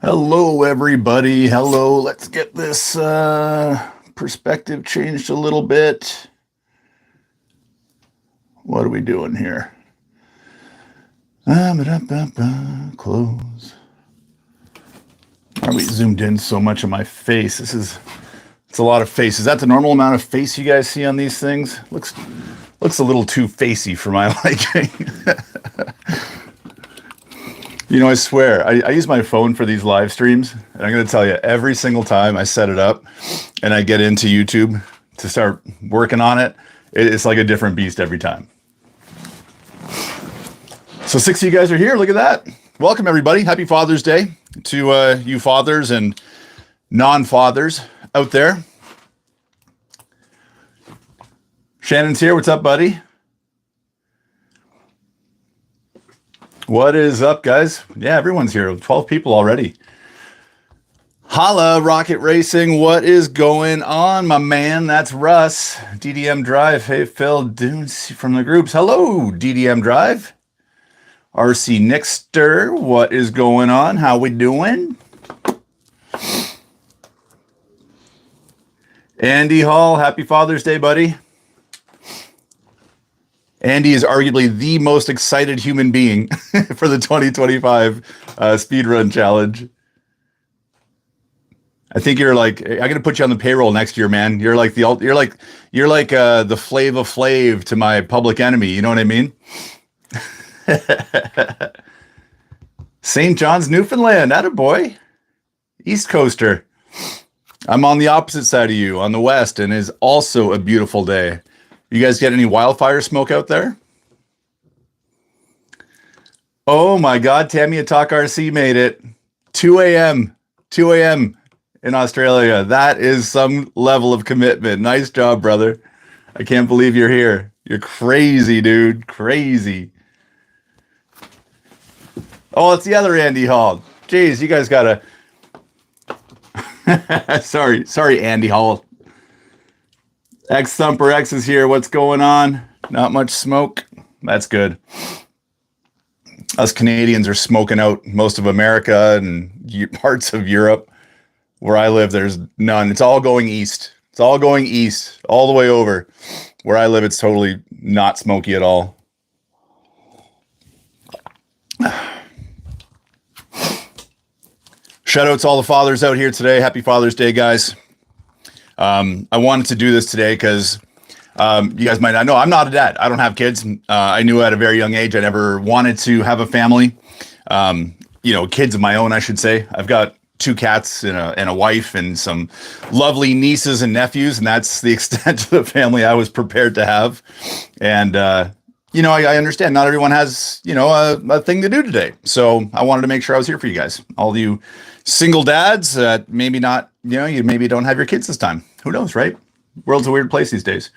Hello, everybody. Hello. Let's get this perspective changed a little bit. What are we doing here? Close. Why are we zoomed in so much of my face? It's a lot of face. Is that the normal amount of face you guys see on these things? Looks a little too facey for my liking. You know, I swear, I use my phone for these live streams, and I'm going to tell you, every single time I set it up and I get into YouTube to start working on it, it's like a different beast every time. So 6 of you guys are here. Look at that. Welcome, everybody. Happy Father's Day to you fathers and non-fathers out there. Shannon's here. What's up, buddy? What is up, guys? Yeah, everyone's here. 12 people already. Holla, Rocket Racing. What is going on, my man? That's Russ. DDM Drive. Hey, Phil Dunes from the groups. Hello, DDM Drive. RC Nixter. What is going on? How we doing? Andy Hall. Happy Father's Day, buddy. Andy is arguably the most excited human being for the 2025 speedrun challenge. I think you're like, I'm gonna put you on the payroll next year, man. You're like the Flava Flav to my Public Enemy. You know what I mean? St. John's, Newfoundland. Attaboy. East Coaster. I'm on the opposite side of you, on the west, and it's also a beautiful day. You guys get any wildfire smoke out there? Oh my God, Tammy Talk RC made it. 2 a.m. 2 a.m. in Australia. That is some level of commitment. Nice job, brother. I can't believe you're here. You're crazy, dude. Crazy. Oh, it's the other Andy Hall. Jeez, you guys gotta... Sorry, Andy Hall. X Thumper X is here. What's going on? Not much smoke. That's good. Us Canadians are smoking out most of America and parts of Europe. Where I live, there's none. It's all going east. It's all going east, all the way over. Where I live, it's totally not smoky at all. Shout out to all the fathers out here today. Happy Father's Day, guys. I wanted to do this today because you guys might not know I'm not a dad. I don't have kids. I knew at a very young age I never wanted to have a family. Kids of my own, I should say. I've got 2 cats and a wife and some lovely nieces and nephews, and that's the extent of the family I was prepared to have. And I understand not everyone has a thing to do today, so I wanted to make sure I was here for you guys, all of you single dads. Maybe not, you maybe don't have your kids this time. Who knows, right? World's a weird place these days.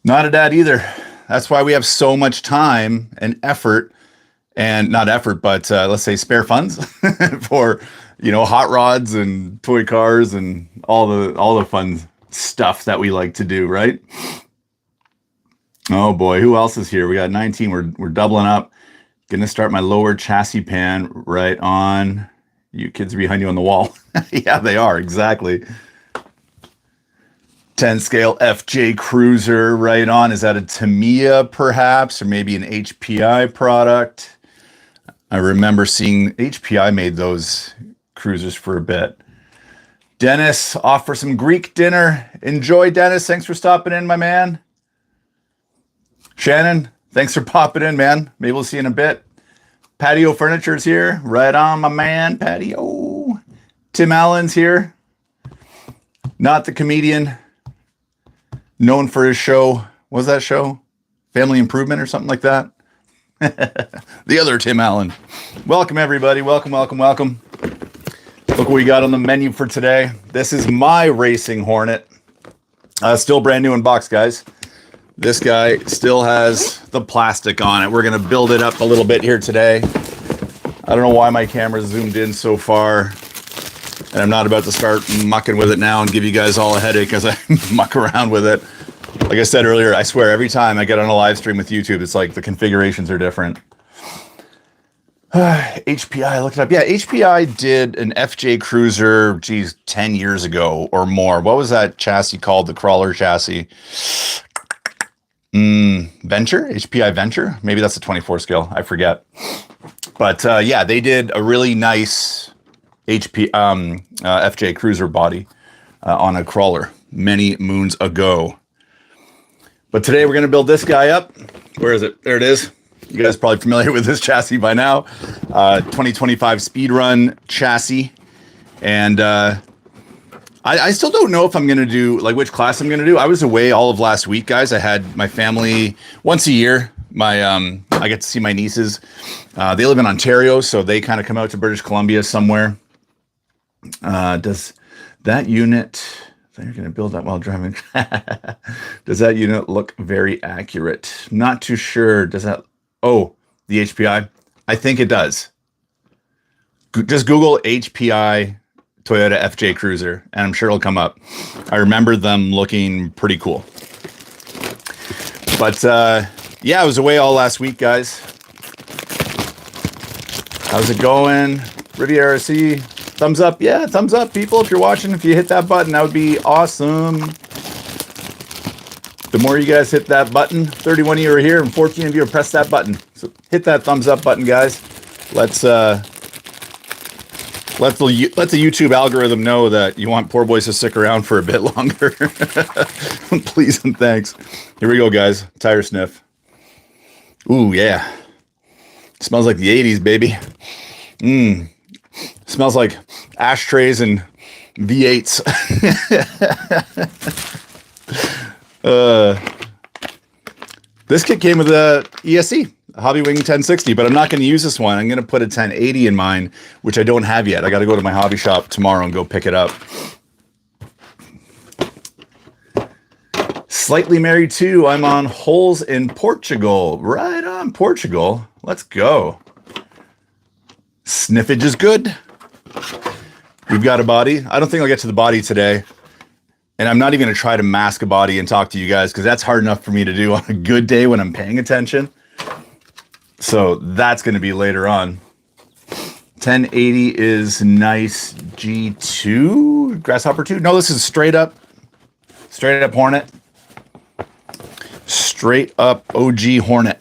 Not a dad either. That's why we have so much time and effort, and not effort, but let's say spare funds for, hot rods and toy cars and all the fun stuff that we like to do, right? Oh boy, who else is here? We got 19. We're doubling up. Gonna start my lower chassis pan right on. You kids are behind you on the wall. Yeah, they are, exactly. 10 scale FJ Cruiser right on. Is that a Tamiya perhaps, or maybe an HPI product? I remember seeing HPI made those cruisers for a bit. Dennis, off for some Greek dinner. Enjoy, Dennis. Thanks for stopping in, my man. Shannon, thanks for popping in, man. Maybe we'll see you in a bit. Patio Furniture's here. Right on, my man. Patio. Tim Allen's here. Not the comedian. Known for his show. What was that show? Family Improvement or something like that? The other Tim Allen. Welcome, everybody. Welcome, welcome, welcome. Look what we got on the menu for today. This is my racing Hornet. Still brand new in box, guys. This guy still has the plastic on it. We're going to build it up a little bit here today. I don't know why my camera's zoomed in so far. And I'm not about to start mucking with it now and give you guys all a headache as I muck around with it. Like I said earlier, I swear every time I get on a live stream with YouTube, it's like the configurations are different. HPI, look it up. Yeah, HPI did an FJ Cruiser, geez, 10 years ago or more. What was that chassis called? The crawler chassis? Venture? HPI Venture? Maybe that's a 24 scale. I forget. But yeah, they did a really nice FJ Cruiser body on a crawler many moons ago. But today we're going to build this guy up. Where is it? There it is. You guys are probably familiar with this chassis by now. 2025 speedrun chassis. And I still don't know if I'm going to do, like, which class I'm going to do. I was away all of last week, guys. I had my family once a year. I get to see my nieces. They live in Ontario, so they kind of come out to British Columbia somewhere. Does that unit... They're going to build that while driving. Does that unit look very accurate? Not too sure. Does that... Oh, the HPI? I think it does. Just Google HPI Toyota FJ Cruiser, and I'm sure it'll come up. I remember them looking pretty cool. But, yeah, I was away all last week, guys. How's it going? Riviera C, thumbs up. Yeah, thumbs up, people. If you're watching, if you hit that button, that would be awesome. The more you guys hit that button, 31 of you are here and 14 of you are press that button. So hit that thumbs up button, guys. Let's the YouTube algorithm know that you want Poor Boys to stick around for a bit longer. Please and thanks. Here we go, guys. Tire sniff. Ooh, yeah. Smells like the 80s, baby. Smells like ashtrays and V8s. This kit came with a ESC, a Hobbywing 1060, but I'm not going to use this one. I'm going to put a 1080 in mine, which I don't have yet. I got to go to my hobby shop tomorrow and go pick it up. Slightly married too. I'm on holes in Portugal. Right on, Portugal. Let's go. Sniffage is good. We've got a body. I don't think I'll get to the body today. And I'm not even going to try to mask a body and talk to you guys because that's hard enough for me to do on a good day when I'm paying attention. So that's going to be later on. 1080 is nice. G2? Grasshopper 2? No, this is straight up Hornet. Straight up OG Hornet.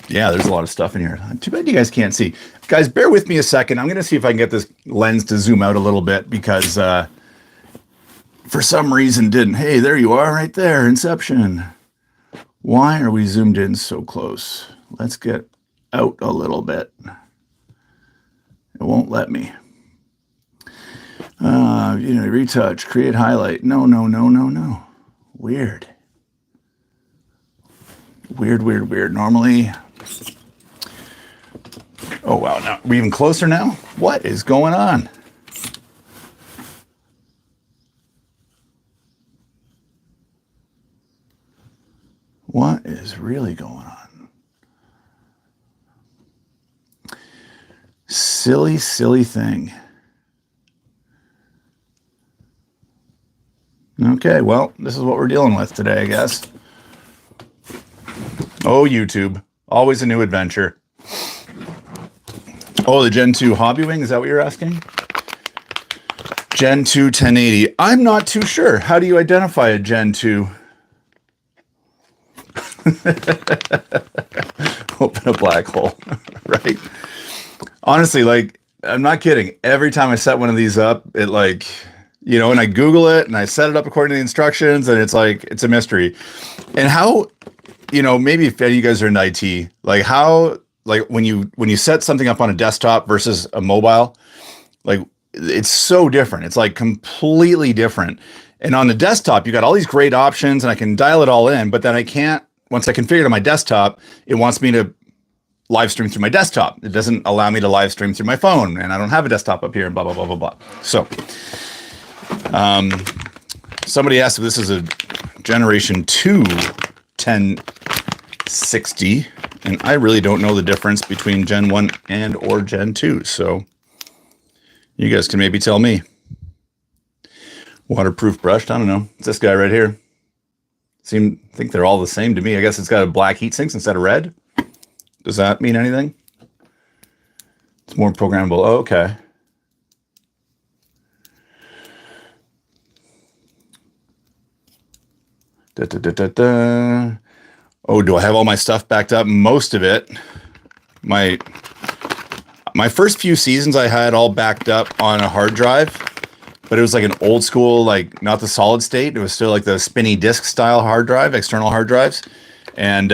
Yeah, there's a lot of stuff in here. Too bad you guys can't see. Guys, bear with me a second. I'm going to see if I can get this lens to zoom out a little bit because for some reason didn't. Hey, there you are right there. Inception. Why are we zoomed in so close? Let's get out a little bit. It won't let me. Retouch, create highlight. No. Weird. Normally... Oh, wow. Now we're even closer now? What is going on? What is really going on? Silly thing. Okay, well, this is what we're dealing with today, I guess. Oh, YouTube. Always a new adventure. Oh, the Gen 2 Hobbywing? Is that what you're asking? Gen 2 1080. I'm not too sure. How do you identify a Gen 2? Open a black hole, right? Honestly, like, I'm not kidding. Every time I set one of these up, it like, and I Google it and I set it up according to the instructions and it's like, it's a mystery. And how, maybe if any of you guys are in IT, like how, like when you set something up on a desktop versus a mobile, like it's so different. It's like completely different. And on the desktop, you got all these great options and I can dial it all in, but then I can't, once I configure it on my desktop, it wants me to live stream through my desktop. It doesn't allow me to live stream through my phone and I don't have a desktop up here and blah, blah, blah, blah, blah. So, somebody asked if this is a Generation 2 1060, and I really don't know the difference between Gen 1 and or Gen 2, so you guys can maybe tell me. Waterproof brushed, I don't know. It's this guy right here. Think they're all the same to me. I guess it's got a black heat sinks instead of red. Does that mean anything? It's more programmable. Oh, okay. Oh, do I have all my stuff backed up? Most of it. My first few seasons I had all backed up on a hard drive, but it was like an old school, like not the solid state. It was still like the spinny disk style hard drive, external hard drives. And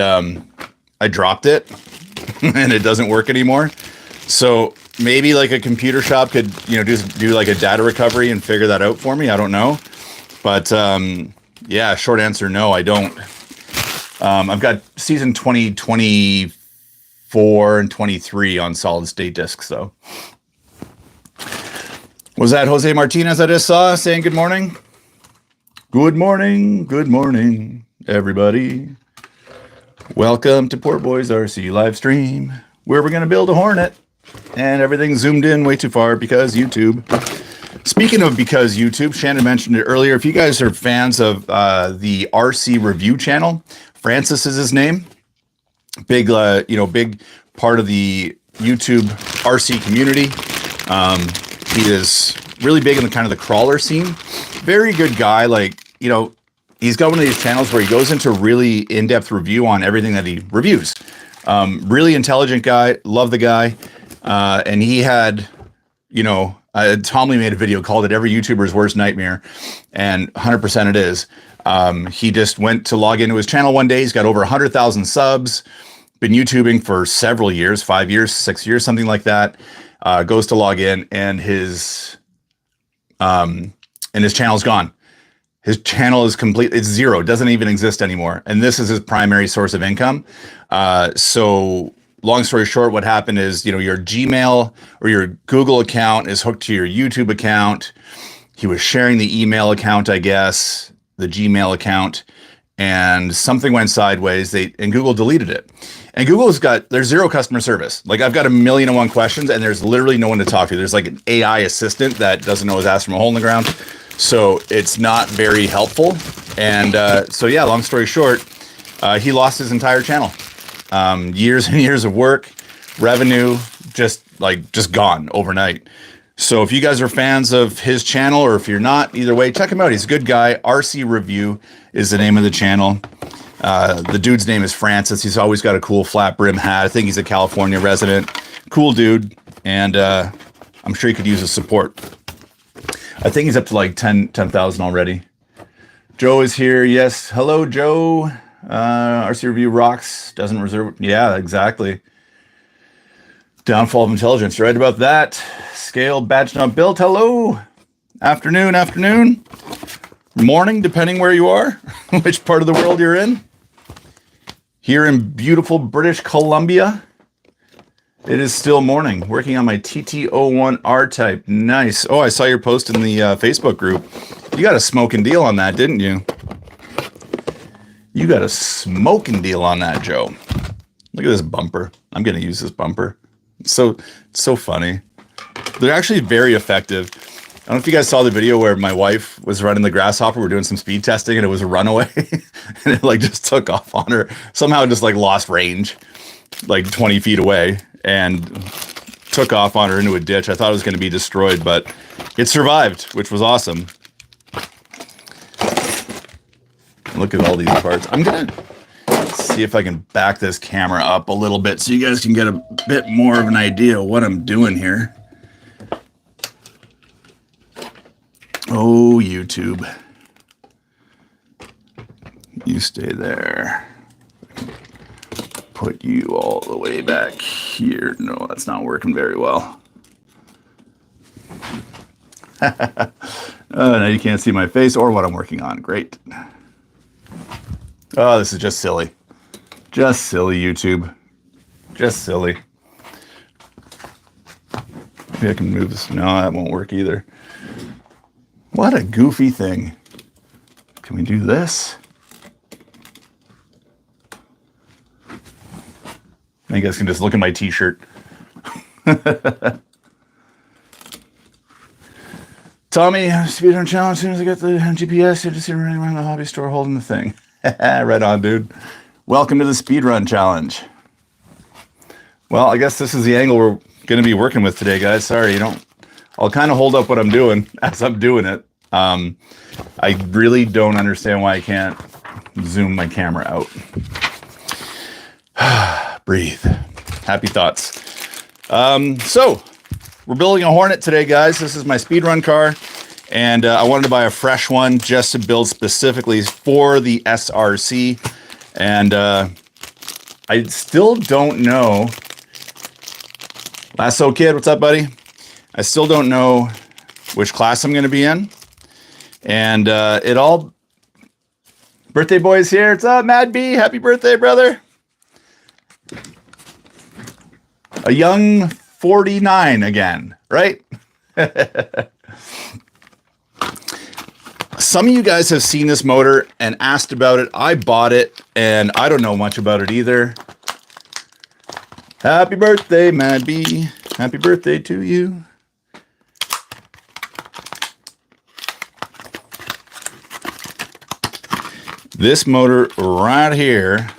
I dropped it and it doesn't work anymore. So maybe like a computer shop could, just do like a data recovery and figure that out for me. I don't know. But yeah, short answer, no, I don't. I've got season 2024 and 23 on solid state discs, though. Was that Jose Martinez I just saw saying good morning? Good morning, everybody. Welcome to Poor Boys RC live stream, where we're going to build a Hornet, and everything's zoomed in way too far because YouTube. Speaking of because YouTube, Shannon mentioned it earlier. If you guys are fans of the RC review channel, Francis is his name. Big part of the YouTube RC community. He is really big in the kind of the crawler scene. Very good guy. He's got one of these channels where he goes into really in-depth review on everything that he reviews. Really intelligent guy. Love the guy. And he had, Tom Lee made a video called it Every YouTuber's Worst Nightmare. And 100% it is. He just went to log into his channel one day. He's got over 100,000 subs. Been YouTubing for several years, 5 years, 6 years, something like that. Goes to log in, and his channel's gone. His channel is complete. It's zero. It doesn't even exist anymore. And this is his primary source of income. So long story short, what happened is, your Gmail or your Google account is hooked to your YouTube account. He was sharing the email account, I guess, the Gmail account, and something went sideways. And Google deleted it. And there's zero customer service. Like, I've got 1,000,001 questions, and there's literally no one to talk to. There's like an AI assistant that doesn't know his ass from a hole in the ground. So it's not very helpful. And long story short, he lost his entire channel. Years and years of work, revenue, just gone overnight. So if you guys are fans of his channel, or if you're not, either way, check him out. He's a good guy. RC Review is the name of the channel. The dude's name is Francis. He's always got a cool flat brim hat. I think he's a California resident. Cool dude. And I'm sure he could use his support. I think he's up to like 10,000 already. Joe is here. Yes. Hello, Joe. RC Review rocks. Doesn't reserve. Yeah, exactly. Downfall of intelligence. You're right about that. Scale badge not built. Hello. Afternoon. Morning, depending where you are, which part of the world you're in. Here in beautiful British Columbia, it is still morning. Working on my TT01 R-Type. Nice. Oh, I saw your post in the Facebook group. You got a smoking deal on that, didn't you? You got a smoking deal on that, Joe. Look at this bumper. I'm going to use this bumper. It's so funny. They're actually very effective. I don't know if you guys saw the video where my wife was running the Grasshopper. We're doing some speed testing, and it was a runaway, and it just took off on her. Somehow just lost range, 20 feet away, and took off on her into a ditch. I thought it was going to be destroyed, but it survived, which was awesome. Look at all these parts. I'm going to see if I can back this camera up a little bit so you guys can get a bit more of an idea of what I'm doing here. Oh, YouTube. You stay there. Put you all the way back here. No, that's not working very well. Now you can't see my face or what I'm working on. Great. Oh, this is just silly. Just silly, YouTube. Just silly. Maybe I can move this. No, that won't work either. What a goofy thing. Can we do this? You guys can just look at my t-shirt. Tommy, speedrun challenge. As soon as I get the GPS, you just see running around the hobby store holding the thing. Right on, dude. Welcome to the speedrun challenge. Well, I guess this is the angle we're going to be working with today, guys. Sorry, I'll kind of hold up what I'm doing as I'm doing it. I really don't understand why I can't zoom my camera out. Breathe. Happy thoughts. So we're building a Hornet today, guys. This is my speedrun car, and I wanted to buy a fresh one just to build specifically for the SRC. And I still don't know. Lasso Kid, what's up, buddy? I still don't know which class I'm going to be in. And it all... Birthday boy's here. What's up, Mad B? Happy birthday, brother. A young 49 again, right? Some of you guys have seen this motor and asked about it. I bought it, and I don't know much about it either. Happy birthday, Mad B. Happy birthday to you. This motor right here,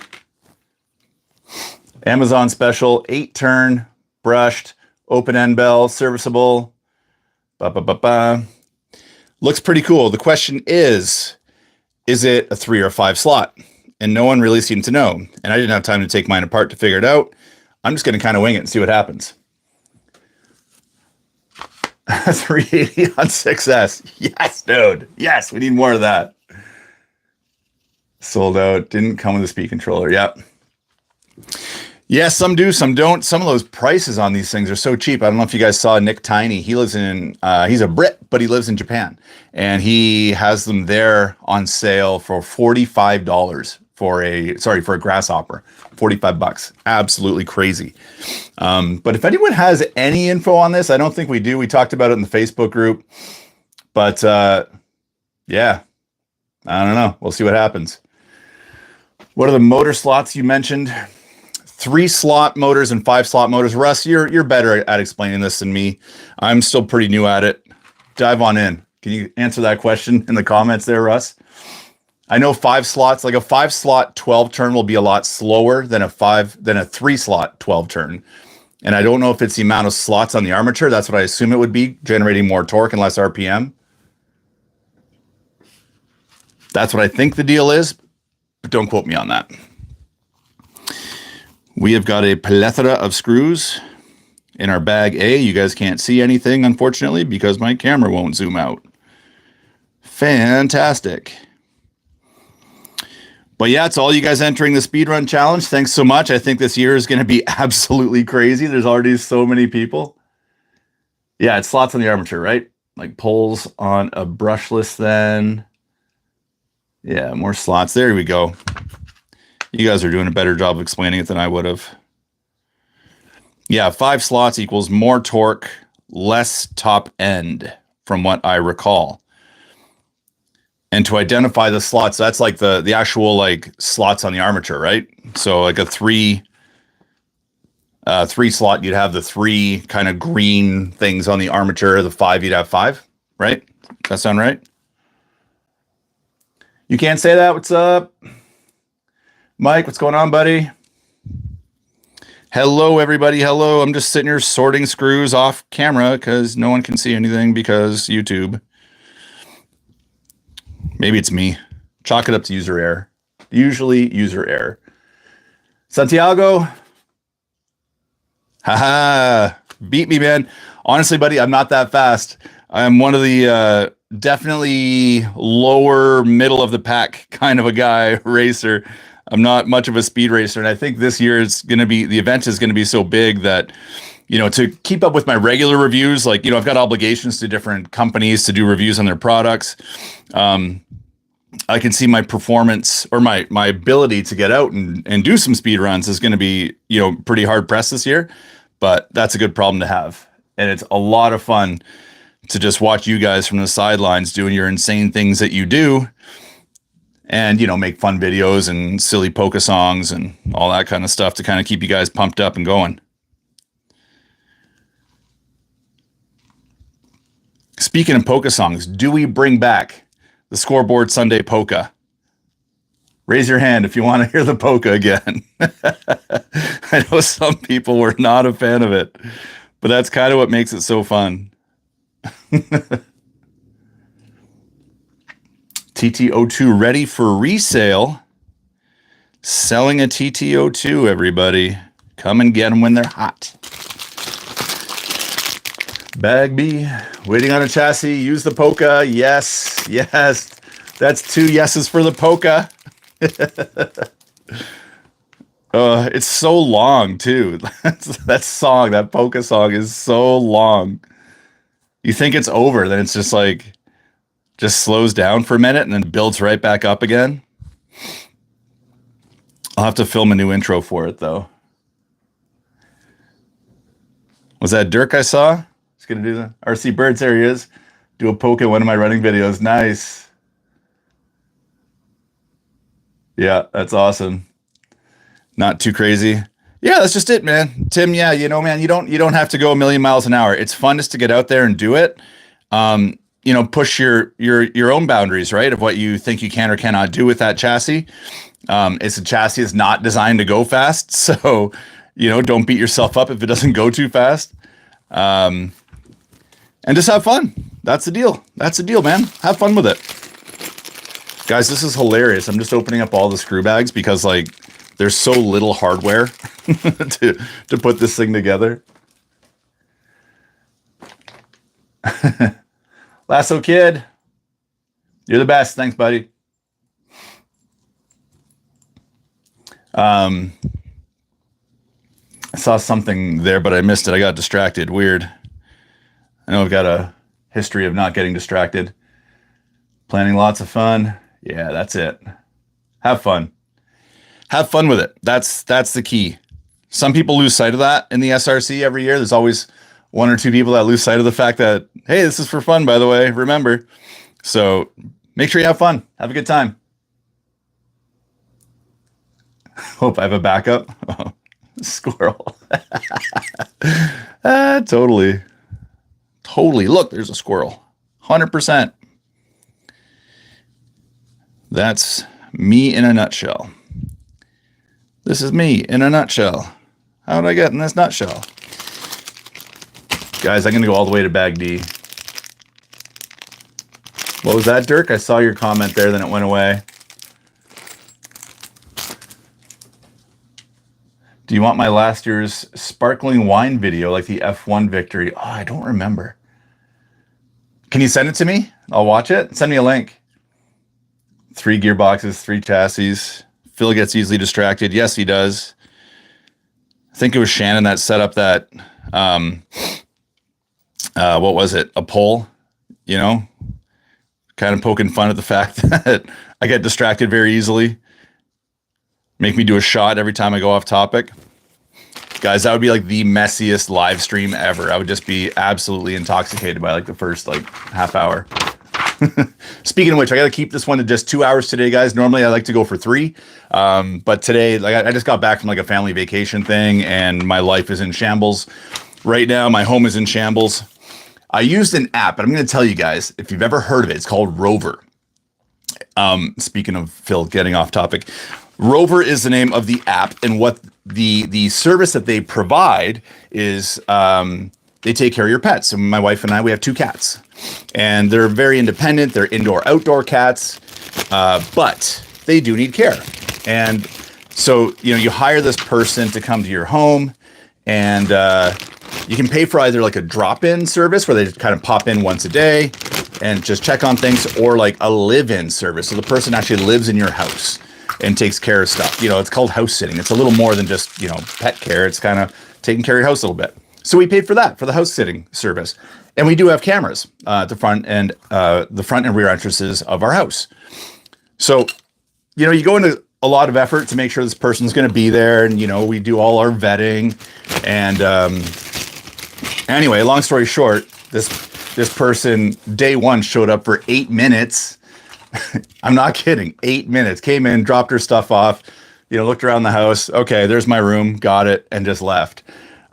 Amazon special, 8-turn, brushed, open end bell, serviceable. Looks pretty cool. The question is it a 3 or 5 slot? And no one really seemed to know. And I didn't have time to take mine apart to figure it out. I'm just going to kind of wing it and see what happens. 380 on 6S. Yes, dude. Yes, we need more of that. Sold out. Didn't come with a speed controller. Yep. Yes, some do, some don't. Some of those prices on these things are so cheap. I don't know if you guys saw Nick Tiny. He lives in, he's a Brit, but he lives in Japan. And he has them there on sale for $45 for a grasshopper. 45 bucks. Absolutely crazy. But if anyone has any info on this, I don't think we do. We talked about it in the Facebook group. But yeah, I don't know. We'll see what happens. What are the motor slots you mentioned? 3-slot motors and 5-slot motors. Russ, you're better at explaining this than me. I'm still pretty new at it. Dive on in. Can you answer that question in the comments there, Russ? I know 5 slots, like a 5-slot 12-turn will be a lot slower than a 3-slot 12-turn. And I don't know if it's the amount of slots on the armature. That's what I assume it would be, generating more torque and less RPM. That's what I think the deal is, but don't quote me on that. We have got a plethora of screws in our bag A. You guys can't see anything, unfortunately, because my camera won't zoom out. Fantastic. But yeah, it's all you guys entering the speedrun challenge. Thanks so much. I think this year is going to be absolutely crazy. There's already so many people. Yeah, it's slots on the armature, right? Like poles on a brushless then. Yeah, more slots. There we go. You guys are doing a better job of explaining it than I would have. Yeah, 5 slots equals more torque, less top end, from what I recall. And to identify the slots, that's like the actual like slots on the armature, right? So like a 3 slot, you'd have the 3 kind of green things on the armature. The 5, you'd have 5, right? Does that sound right? You can't say that. What's up? Mike, what's going on, buddy? Hello, everybody. Hello. I'm just sitting here sorting screws off camera because no one can see anything because YouTube. Maybe it's me. Chalk it up to user error. Usually user error. Santiago. Haha. Beat me, man. Honestly, buddy, I'm not that fast. I'm one of the definitely lower middle of the pack kind of a guy, racer. I'm not much of a speed racer, and I think this year the event is going to be so big that, to keep up with my regular reviews, like, I've got obligations to different companies to do reviews on their products. I can see my performance or my ability to get out and do some speed runs is going to be, pretty hard pressed this year, but that's a good problem to have. And it's a lot of fun to just watch you guys from the sidelines doing your insane things that you do. And, make fun videos and silly polka songs and all that kind of stuff to kind of keep you guys pumped up and going. Speaking of polka songs, do we bring back the Scoreboard Sunday polka? Raise your hand if you want to hear the polka again. I know some people were not a fan of it, but that's kind of what makes it so fun. TT02 ready for resale. Selling a TT02, everybody. Come and get them when they're hot. Bag B, waiting on a chassis. Use the polka. Yes, yes. That's 2 yeses for the polka. It's so long too. That polka song is so long. You think it's over, then it's just like, just slows down for a minute and then builds right back up again. I'll have to film a new intro for it though. Was that Dirk I saw? He's gonna do the RC Birds. There he is. Do a polka in one of my running videos. Nice. Yeah, that's awesome. Not too crazy. Yeah, that's just it, man. Tim, yeah, you know, man, you don't have to go a million miles an hour. It's fun just to get out there and do it. You know, push your own boundaries, right? Of what you think you can or cannot do with that chassis. It's a chassis is not designed to go fast. So, you know, don't beat yourself up if it doesn't go too fast. And just have fun. That's the deal. That's the deal, man. Have fun with it. Guys, this is hilarious. I'm just opening up all the screw bags because like there's so little hardware to put this thing together. Lasso Kid, you're the best. Thanks, buddy. I saw something there, but I missed it. I got distracted. Weird. I know I've got a history of not getting distracted. Planning lots of fun. Yeah, that's it. Have fun. Have fun with it. That's the key. Some people lose sight of that in the SRC every year. There's always 1 or 2 people that lose sight of the fact that, hey, this is for fun, by the way, remember. So make sure you have fun. Have a good time. Hope I have a backup. Oh, squirrel. Totally. Look, there's a squirrel. 100%. That's me in a nutshell. This is me in a nutshell. How did I get in this nutshell? Guys, I'm going to go all the way to bag D. What was that, Dirk? I saw your comment there, then it went away. Do you want my last year's sparkling wine video like the F1 victory? Oh, I don't remember. Can you send it to me? I'll watch it. Send me a link. 3 gearboxes, 3 chassis. Phil gets easily distracted. Yes, he does. I think it was Shannon that set up that, what was it? A poll, you know, kind of poking fun at the fact that I get distracted very easily. Make me do a shot every time I go off topic. Guys, that would be like the messiest live stream ever. I would just be absolutely intoxicated by like the first like half hour. Speaking of which, I got to keep this one to just 2 hours today, guys. Normally I like to go for 3. But today, like I just got back from like a family vacation thing and my life is in shambles right now. My home is in shambles. I used an app, but I'm going to tell you guys, if you've ever heard of it, it's called Rover. Speaking of Phil getting off topic, Rover is the name of the app, and what the service that they provide is they take care of your pets. So my wife and I, we have 2 cats, and they're very independent. They're indoor-outdoor cats, but they do need care. And so, you know, you hire this person to come to your home, and you can pay for either like a drop-in service where they kind of pop in once a day and just check on things, or like a live-in service. So the person actually lives in your house and takes care of stuff. You know, it's called house sitting. It's a little more than just, you know, pet care. It's kind of taking care of your house a little bit. So we paid for that, for the house sitting service. And we do have cameras at the front and rear entrances of our house. So, you know, you go into a lot of effort to make sure this person's going to be there. And, you know, we do all our vetting. And anyway, long story short, this person day one showed up for 8 minutes. I'm not kidding. 8 minutes. Came in, dropped her stuff off, you know, looked around the house. Okay, there's my room. Got it. And just left.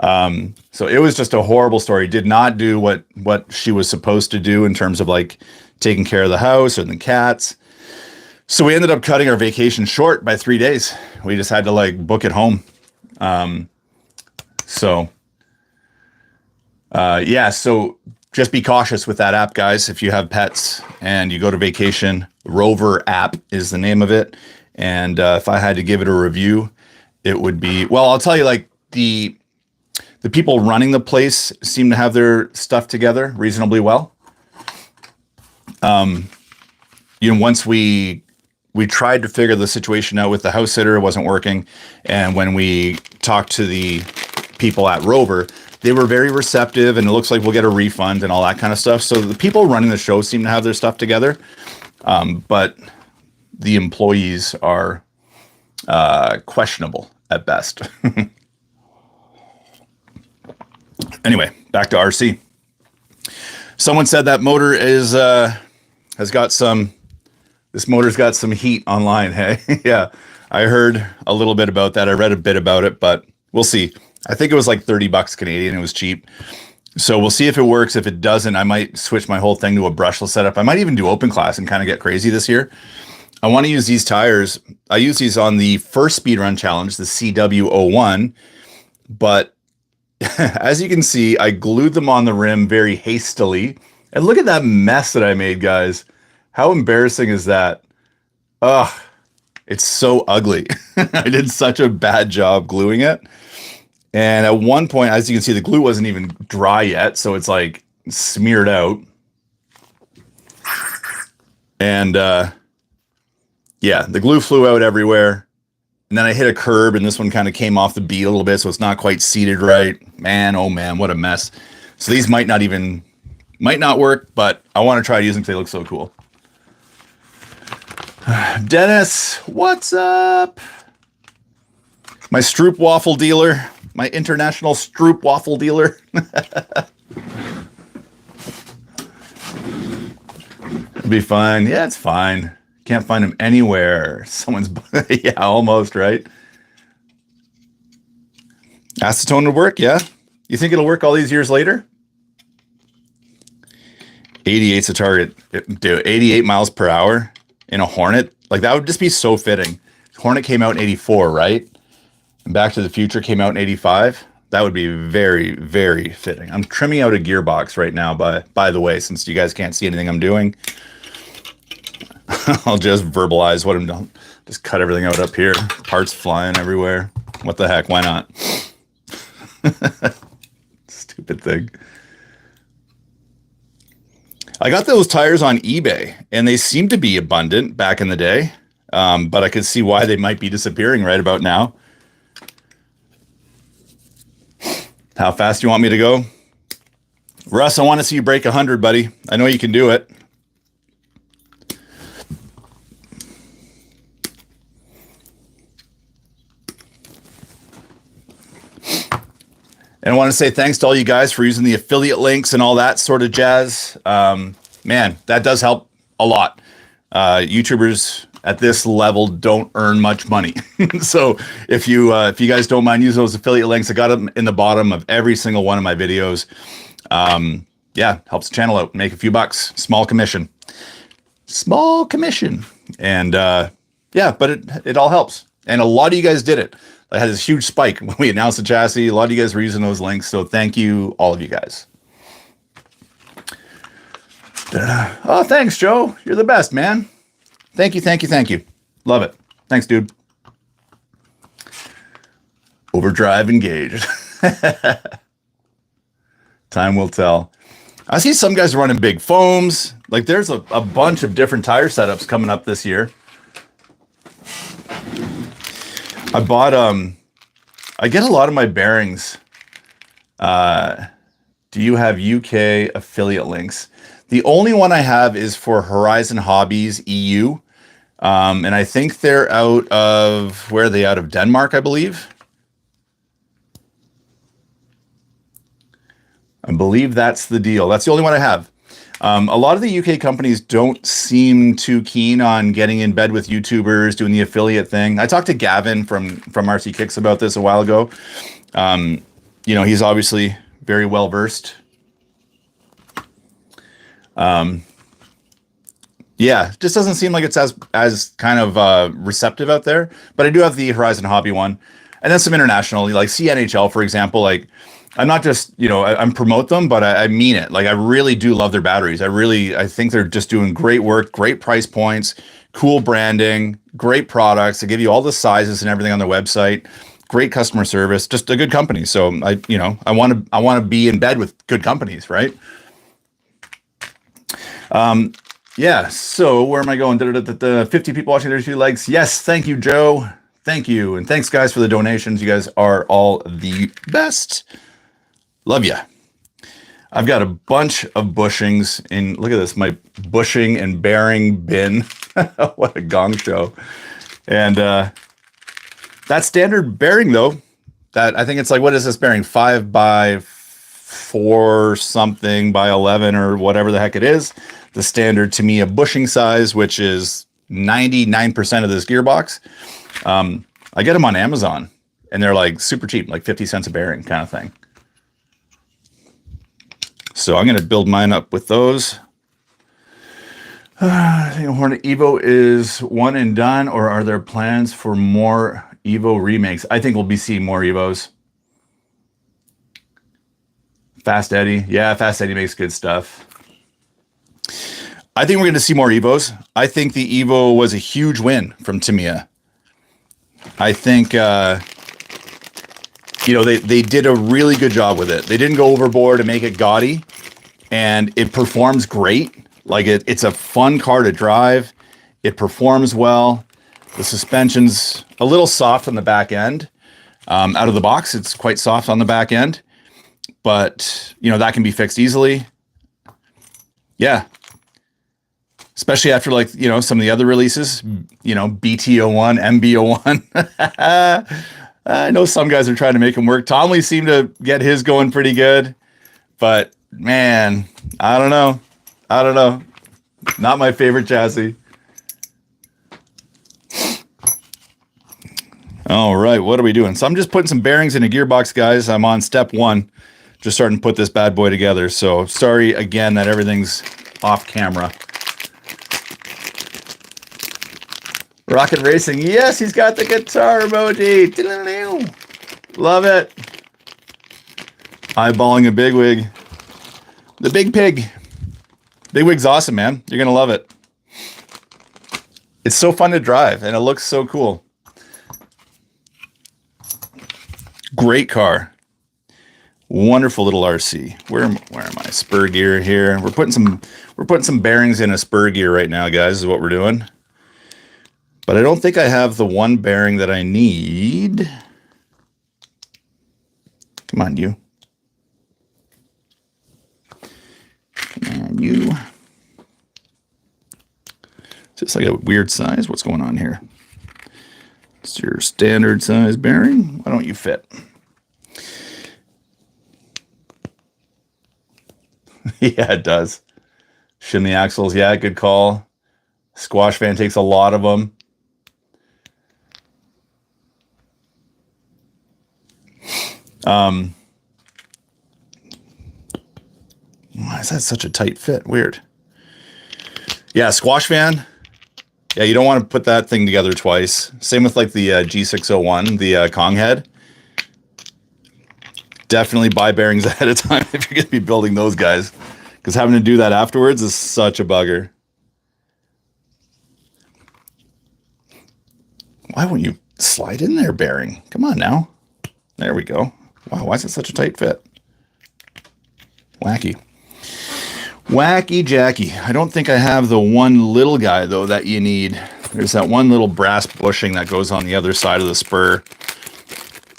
So it was just a horrible story. Did not do what she was supposed to do in terms of like taking care of the house or the cats. So we ended up cutting our vacation short by 3 days. We just had to like book it home. So yeah, so just be cautious with that app, guys. If you have pets and you go to vacation, Rover app is the name of it. And if I had to give it a review, it would be, well, I'll tell you, like the people running the place seem to have their stuff together reasonably well. You know, once we tried to figure the situation out with the house sitter, it wasn't working. And when we talked to the people at Rover, they were very receptive, and it looks like we'll get a refund and all that kind of stuff. So the people running the show seem to have their stuff together. But the employees are questionable at best. Anyway, back to RC. Someone said that motor is has got some. This motor's got some heat online. Hey, yeah, I heard a little bit about that. I read a bit about it, but we'll see. I think it was like 30 bucks Canadian. It was cheap. So we'll see if it works. If it doesn't, I might switch my whole thing to a brushless setup. I might even do open class and kind of get crazy this year. I want to use these tires. I use these on the first speedrun challenge, the CW01, but as you can see, I glued them on the rim very hastily. And look at that mess that I made, guys. How embarrassing is that? Ugh, it's so ugly. I did such a bad job gluing it. And at one point, as you can see, the glue wasn't even dry yet, so it's like smeared out. And yeah, the glue flew out everywhere. And then I hit a curb, and this one kind of came off the bead a little bit, so it's not quite seated right. Man, oh man, what a mess. So these might not work, but I want to try to use them because they look so cool. Dennis, what's up? My Stroop waffle dealer, my international Stroop waffle dealer. It'll be fine. Yeah, it's fine. Can't find him anywhere. Someone's, yeah, almost, right? Acetone would work, yeah. You think it'll work all these years later? 88's a target. Dude, 88 miles per hour in a Hornet. Like, that would just be so fitting. Hornet came out in 84, right? And Back to the Future came out in 85. That would be very, very fitting. I'm trimming out a gearbox right now, by the way, since you guys can't see anything I'm doing. I'll just verbalize what I'm doing. Just cut everything out up here. Parts flying everywhere. What the heck? Why not? Stupid thing. I got those tires on eBay, and they seem to be abundant back in the day, but I could see why they might be disappearing right about now. How fast do you want me to go? Russ, I want to see you break 100, buddy. I know you can do it. And I want to say thanks to all you guys for using the affiliate links and all that sort of jazz. Man, that does help a lot. YouTubers at this level don't earn much money. So if you guys don't mind using those affiliate links, I got them in the bottom of every single one of my videos. Yeah, helps the channel out. Make a few bucks. Small commission. Small commission. And yeah, but it all helps. And a lot of you guys did it. I had this huge spike when we announced the chassis. A lot of you guys were using those links. So thank you, all of you guys. Oh, thanks, Joe. You're the best, man. Thank you, thank you, thank you. Love it. Thanks, dude. Overdrive engaged. Time will tell. I see some guys running big foams. Like there's a bunch of different tire setups coming up this year. I bought, I get a lot of my bearings. Do you have UK affiliate links? The only one I have is for Horizon Hobbies EU. And I think they're out of, where are they out of? Denmark, I believe. I believe that's the deal. That's the only one I have. A lot of the UK companies don't seem too keen on getting in bed with YouTubers, doing the affiliate thing. I talked to Gavin from RC Kicks about this a while ago. You know, he's obviously very well versed. Yeah, just doesn't seem like it's as kind of receptive out there. But I do have the Horizon Hobby one, and then some international, like CNHL, for example. Like, I'm not just I'm promote them, but I mean it. Like, I really do love their batteries. I think they're just doing great work, great price points, cool branding, great products. They give you all the sizes and everything on their website. Great customer service, just a good company. So I want to be in bed with good companies, right? Yeah, so where am I going? 50 people watching, 32 likes. Yes, thank you, Joe. Thank you. And thanks, guys, for the donations. You guys are all the best. Love ya. I've got a bunch of bushings in. Look at this, my bushing and bearing bin. What a gong show. And that standard bearing, though, that I think it's like, what is this bearing? 5 by 4 something by 11 or whatever the heck it is. The standard to me, a bushing size, which is 99% of this gearbox. I get them on Amazon and they're like super cheap, like 50 cents a bearing kind of thing. So I'm going to build mine up with those. I think Hornet Evo is one and done, or are there plans for more Evo remakes? I think we'll be seeing more Evos. Fast Eddie. Yeah, Fast Eddie makes good stuff. I think we're going to see more Evos. I think the Evo was a huge win from Tamiya. I think, they did a really good job with it. They didn't go overboard and make it gaudy, and it performs great. Like it's a fun car to drive. It performs well. The suspension's a little soft on the back end. Out of the box, it's quite soft on the back end, but that can be fixed easily. Yeah. Especially after some of the other releases, BT01, MB01. I know some guys are trying to make them work. Tomley seemed to get his going pretty good, but man, I don't know. Not my favorite chassis. All right, what are we doing? So I'm just putting some bearings in a gearbox, guys. I'm on step 1, just starting to put this bad boy together. So sorry again that everything's off camera. Rocket Racing. Yes, he's got the guitar emoji. Love it. Eyeballing a bigwig. The big pig. Bigwig's awesome, man. You're going to love it. It's so fun to drive, and it looks so cool. Great car. Wonderful little RC. Where am I? Spur gear here. We're putting some bearings in a spur gear right now, guys, is what we're doing. But I don't think I have the one bearing that I need. Come on, you. Come on, you. Is this like a weird size? What's going on here? It's your standard size bearing. Why don't you fit? Yeah, it does. Shim the axles. Yeah, good call. Squash fan takes a lot of them. Why is that such a tight fit? Weird. Yeah, squash fan. Yeah, you don't want to put that thing together twice. Same with like the G601, the Kong head. Definitely buy bearings ahead of time if you're going to be building those guys, because having to do that afterwards is such a bugger. Why won't you slide in there, bearing? Come on now. There we go. Wow, why is it such a tight fit? Wacky. Wacky Jackie. I don't think I have the one little guy, though, that you need. There's that one little brass bushing that goes on the other side of the spur.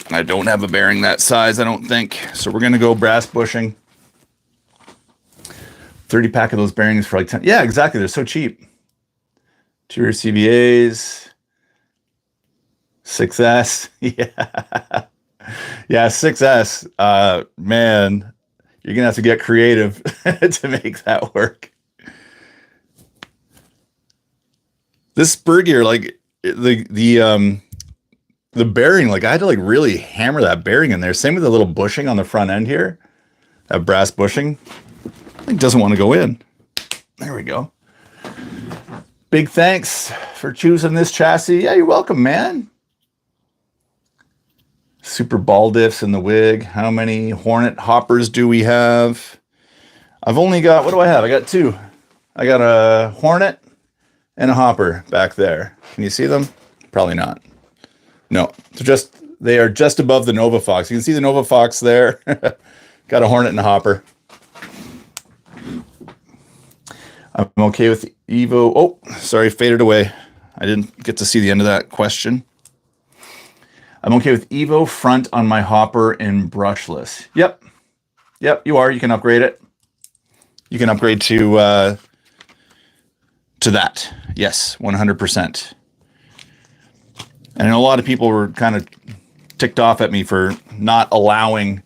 And I don't have a bearing that size, I don't think. So we're going to go brass bushing. 30 pack of those bearings for like 10. Yeah, exactly. They're so cheap. 2 rear CVAs. 6S. Yeah. Yeah, 6S. Man, you're going to have to get creative to make that work. This spur gear, like the bearing, like I had to like really hammer that bearing in there. Same with the little bushing on the front end here. That brass bushing. I think doesn't want to go in. There we go. Big thanks for choosing this chassis. Yeah, you're welcome, man. Super ball diffs in the wig. How many Hornet hoppers do we have? I've only got, what do I have? I got two. I got a Hornet and a hopper back there. Can you see them? Probably not. No, they are just above the Nova Fox. You can see the Nova Fox there. Got a Hornet and a hopper. I'm okay with Evo. Oh, sorry, faded away. I didn't get to see the end of that question. I'm okay with Evo front on my hopper and brushless. Yep. Yep, you are. You can upgrade it. You can upgrade to that. Yes, 100%. And a lot of people were kind of ticked off at me for not allowing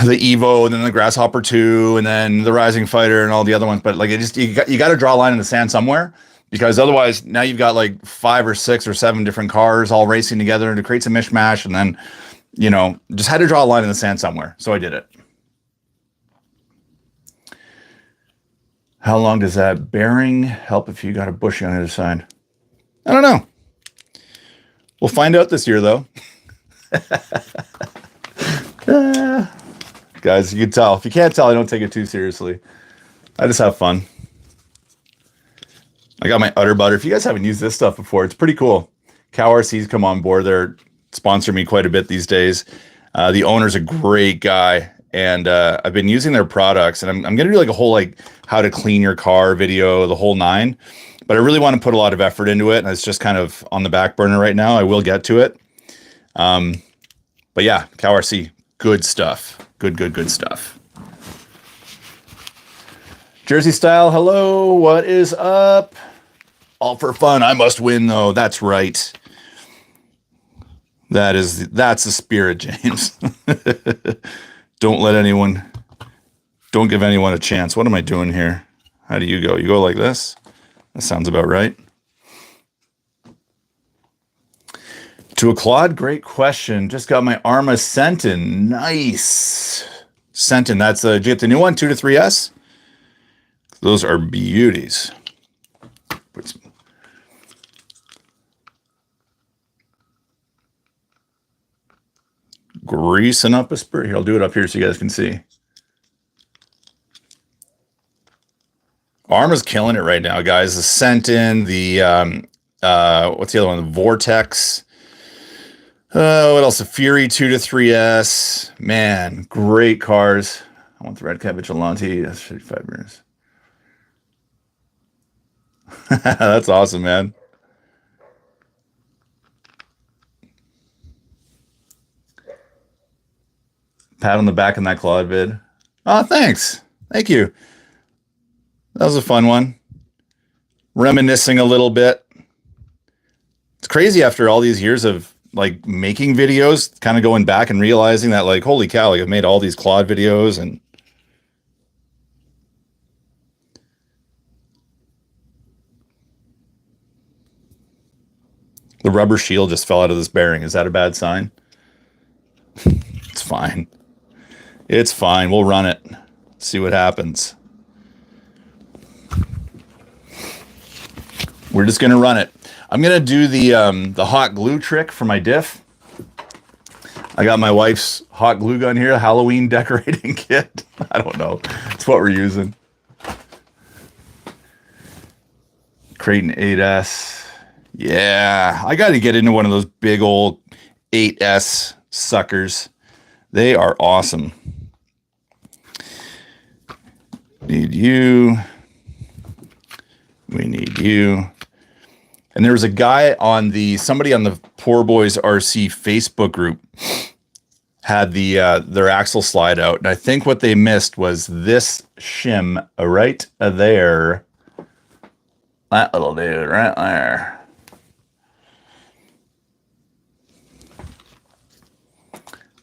the Evo and then the Grasshopper 2 and then the Rising Fighter and all the other ones. But like, you got to draw a line in the sand somewhere, because otherwise now you've got like 5 or 6 or 7 different cars all racing together, and it creates a mishmash. And then, you know, just had to draw a line in the sand somewhere. So I did it. How long does that bearing help if you got a bushing on the other side? I don't know. We'll find out this year, though. Guys, you can tell. If you can't tell, I don't take it too seriously. I just have fun. I got my Utter Butter. If you guys haven't used this stuff before, it's pretty cool. Cow RC's come on board. They're sponsoring me quite a bit these days. The owner's a great guy, and I've been using their products, and I'm going to do like a whole like how to clean your car video, the whole 9. But I really want to put a lot of effort into it, and it's just kind of on the back burner right now. I will get to it. But yeah, Cow RC, good stuff. Good stuff. Jersey Style, hello, what is up? All for fun. I must win, though. That's right. That's the spirit, James. Don't give anyone a chance. What am I doing here? How do you go? You go like this? That sounds about right. To a Claude, great question. Just got my Arma Sentin. Nice. Sentin, that's did you get the new one, 2 to 3S? Those are beauties. Put some greasing up a spur. Here, I'll do it up here so you guys can see. Arma's killing it right now, guys. The Sentin, the what's the other one? The Vortex. What else? The Fury 2 to 3S. Man, great cars. I want the Red Cat Vigilante. That's 55 years. That's awesome, man. Pat on the back in that Claude vid. Oh, thanks. Thank you. That was a fun one. Reminiscing a little bit. It's crazy after all these years of like making videos, kind of going back and realizing that like, holy cow, like I've made all these Claude videos, and the rubber shield just fell out of this bearing. Is that a bad sign? It's fine. It's fine. We'll run it. See what happens. We're just going to run it. I'm going to do the hot glue trick for my diff. I got my wife's hot glue gun here, Halloween decorating kit. I don't know. It's what we're using. Creighton 8S. Yeah, I got to get into one of those big old 8S suckers. They are awesome. Need you. We need you. And there was a guy on somebody on the Poor Boys RC Facebook group had their axle slide out. And I think what they missed was this shim right there. That little dude right there.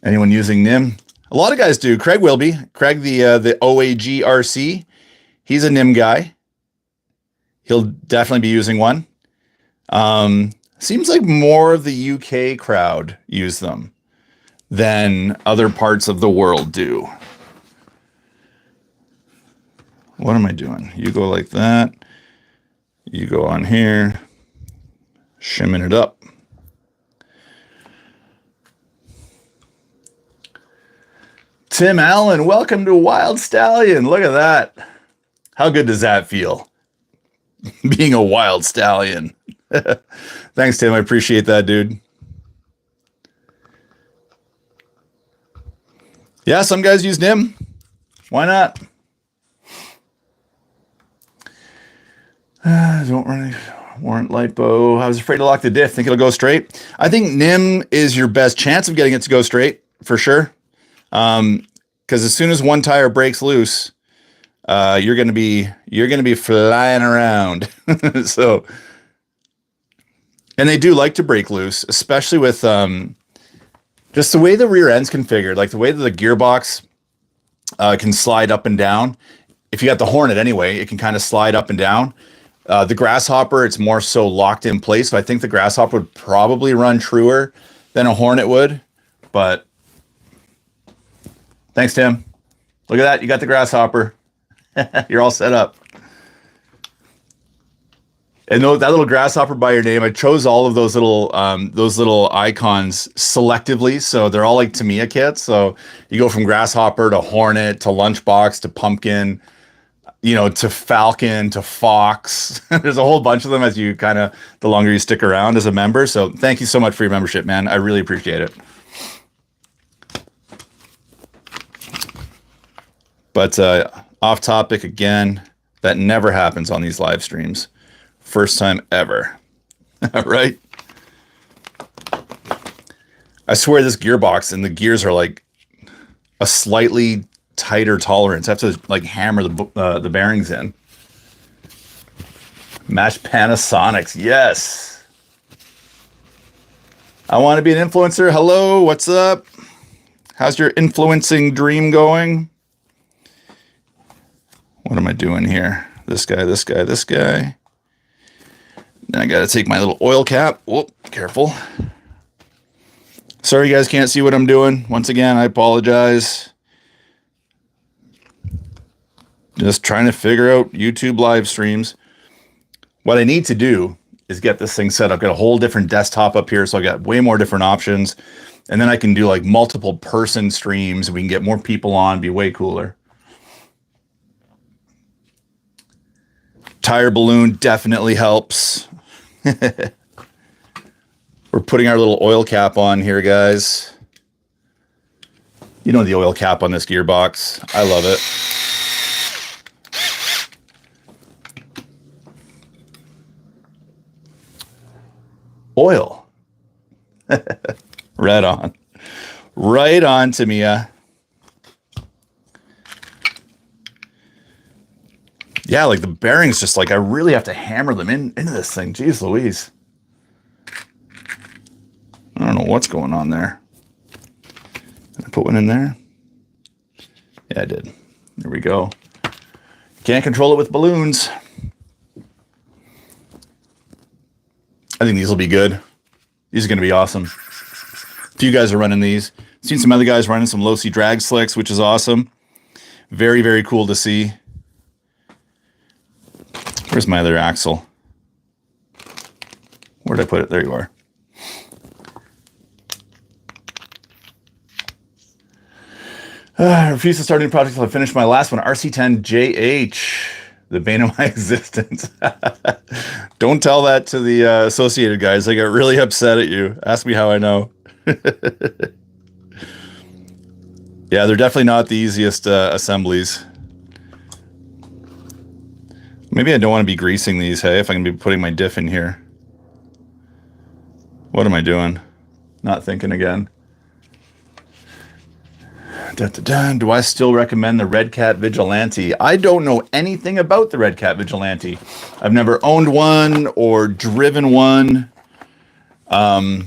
Anyone using NIM? A lot of guys do. Craig will be. Craig, the OAG RC. He's a NIM guy. He'll definitely be using one. Seems like more of the UK crowd use them than other parts of the world do. What am I doing? You go like that. You go on here, shimming it up. Tim Allen, welcome to Wild Stallion. Look at that. How good does that feel? Being a wild stallion. Thanks, Tim. I appreciate that, dude. Yeah, some guys use NIM. Why not? Don't really warrant lipo. I was afraid to lock the diff. Think it'll go straight? I think NIM is your best chance of getting it to go straight, for sure. Because as soon as one tire breaks loose, you're gonna be flying around. So, and they do like to break loose, especially with just the way the rear end's configured, like the way that the gearbox can slide up and down. If you got the Hornet anyway, it can kind of slide up and down. The Grasshopper, it's more so locked in place. So I think the Grasshopper would probably run truer than a Hornet would. But thanks, Tim. Look at that. You got the Grasshopper. You're all set up. And that little Grasshopper by your name, I chose all of those little icons selectively. So they're all like Tamiya kits. So you go from Grasshopper to Hornet to Lunchbox to Pumpkin, to Falcon to Fox. There's a whole bunch of them as you the longer you stick around as a member. So thank you so much for your membership, man. I really appreciate it. But off topic again, that never happens on these live streams. First time ever. Right? I swear this gearbox and the gears are like a slightly tighter tolerance. I have to like hammer the bearings in. Match Panasonics. Yes. I want to be an influencer. Hello, what's up? How's your influencing dream going? What am I doing here? This guy, this guy, this guy. Then I got to take my little oil cap. Whoop, careful. Sorry you guys can't see what I'm doing. Once again, I apologize. Just trying to figure out YouTube live streams. What I need to do is get this thing set up. Got a whole different desktop up here, so I got way more different options. And then I can do like multiple person streams. We can get more people on, be way cooler. Tire balloon definitely helps. We're putting our little oil cap on here, guys. You know the oil cap on this gearbox. I love it. Oil. Right on. Right on, Tamiya. Yeah, like the bearings, just like I really have to hammer them into this thing. Jeez Louise. I don't know what's going on there. Did I put one in there? Yeah, I did. There we go. Can't control it with balloons. I think these will be good. These are going to be awesome. A few guys are running these. Seen some other guys running some low-C drag slicks, which is awesome. Very, very cool to see. Where's my other axle? Where did I put it? There you are. I refuse to start a new project until I finish my last one. RC10JH, the bane of my existence. Don't tell that to the Associated guys. They got really upset at you. Ask me how I know. Yeah, they're definitely not the easiest assemblies. Maybe I don't want to be greasing these, hey, if I can be putting my diff in here. What am I doing? Not thinking again. Do I still recommend the Red Cat Vigilante? I don't know anything about the Red Cat Vigilante. I've never owned one or driven one. Yeah,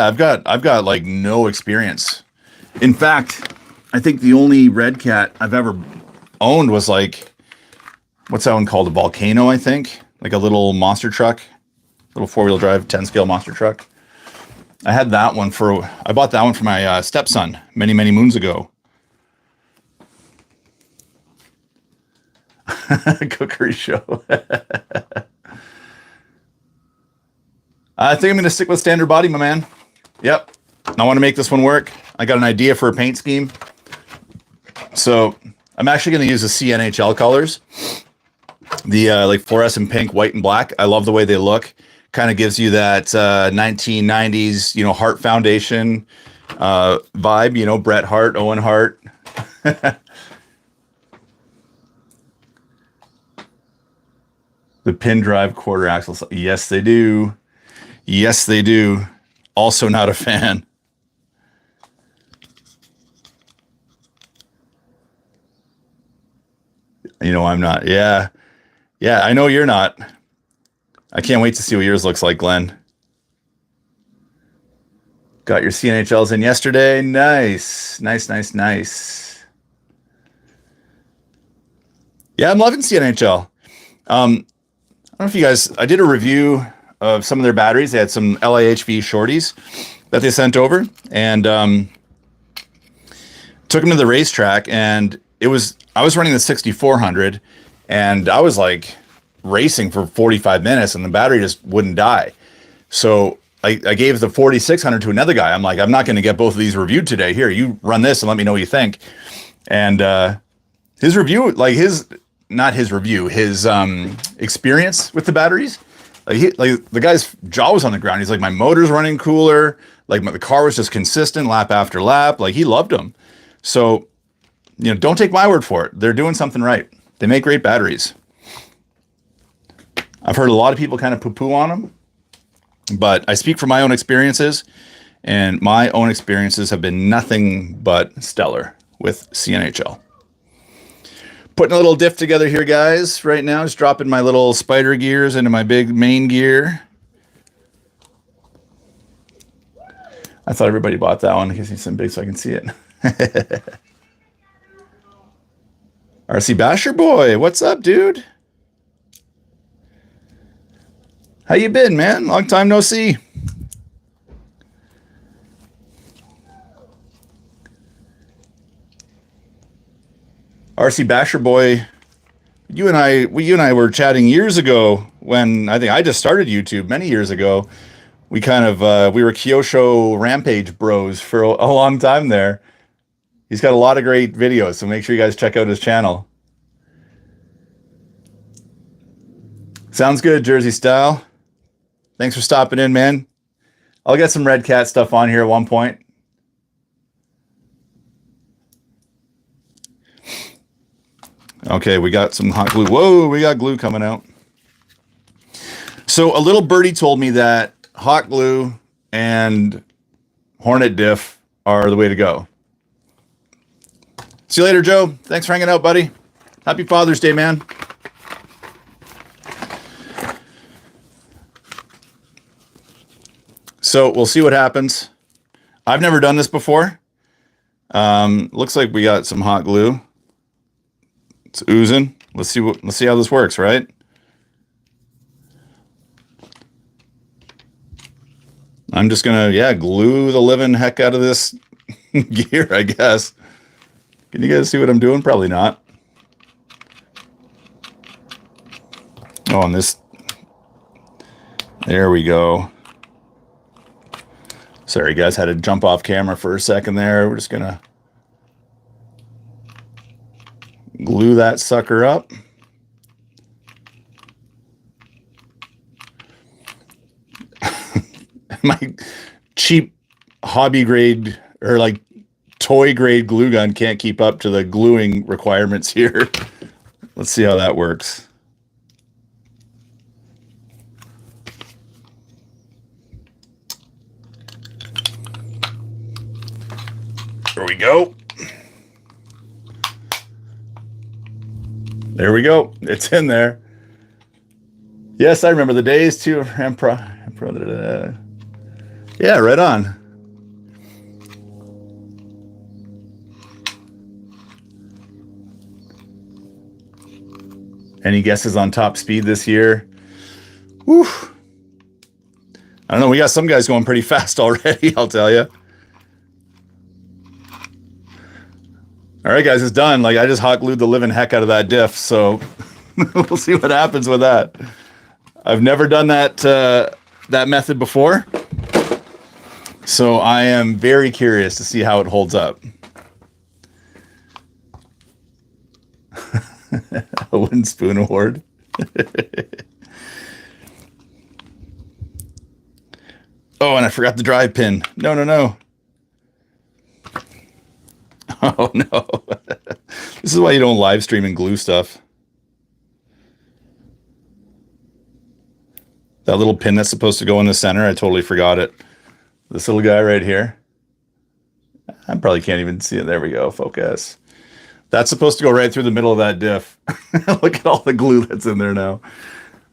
I've got like no experience. In fact, I think the only Red Cat I've ever owned was like, what's that one called? A Volcano, I think. Like a little monster truck. Little 4-wheel drive, 10-scale monster truck. I bought that one for my stepson many, many moons ago. Cookery show. I think I'm going to stick with standard body, my man. Yep. I want to make this one work. I got an idea for a paint scheme. So I'm actually going to use the CNHL colors. The like fluorescent pink, white, and black. I love the way they look. Kind of gives you that 1990s, you know, Hart Foundation vibe. You know, Bret Hart, Owen Hart. The pin drive quarter axle. Yes, they do. Yes, they do. Also not a fan. You know, I'm not. Yeah. Yeah, I know you're not. I can't wait to see what yours looks like, Glenn. Got your CNHLs in yesterday. Nice. Nice, nice, nice. Yeah, I'm loving CNHL. I don't know if you guys, I did a review of some of their batteries. They had some LIHV shorties that they sent over, and took them to the racetrack, and I was running the 6400, and I was like racing for 45 minutes, and the battery just wouldn't die. So I gave the 4600 to another guy. I'm like, I'm not going to get both of these reviewed today. Here, you run this and let me know what you think. And his review, like not his review, his experience with the batteries, like the guy's jaw was on the ground. He's like, my motor's running cooler. Like the car was just consistent lap after lap. Like he loved them. So, you know, don't take my word for it. They're doing something right. They make great batteries. I've heard a lot of people kind of poo-poo on them, but I speak from my own experiences, and my own experiences have been nothing but stellar with CNHL. Putting a little diff together here, guys, right now. Just dropping my little spider gears into my big main gear. I thought everybody bought that one. I guess it's some big so I can see it. RC Basher boy, what's up, dude? How you been, man? Long time no see. RC Basher boy, you and I were chatting years ago when I think I just started YouTube many years ago. We kind of we were Kyosho Rampage bros for a long time there. He's got a lot of great videos, so make sure you guys check out his channel. Sounds good, Jersey Style. Thanks for stopping in, man. I'll get some Red Cat stuff on here at one point. Okay, we got some hot glue. Whoa, we got glue coming out. So a little birdie told me that hot glue and Hornet diff are the way to go. See you later, Joe. Thanks for hanging out, buddy. Happy Father's Day, man. So we'll see what happens. I've never done this before. Looks like we got some hot glue. It's oozing. Let's see how this works, right? I'm just gonna, glue the living heck out of this gear, I guess. Can you guys see what I'm doing? Probably not. Oh, and this. There we go. Sorry, guys, had to jump off camera for a second there. We're just gonna glue that sucker up. My cheap hobby grade or like toy grade glue gun can't keep up to the gluing requirements here. Let's see how that works. There we go. There we go. It's in there. Yes, I remember the days too. Yeah, right on. Any guesses on top speed this year? Whew. I don't know. We got some guys going pretty fast already, I'll tell you. All right, guys, it's done. Like, I just hot glued the living heck out of that diff, so We'll see what happens with that. I've never done that that method before, so I am very curious to see how it holds up. A wooden spoon award. Oh, and I forgot the drive pin. No, no, no. Oh, no. This is why you don't live stream and glue stuff. That little pin that's supposed to go in the center, I totally forgot it. This little guy right here. I probably can't even see it. There we go. Focus. That's supposed to go right through the middle of that diff. Look at all the glue that's in there now.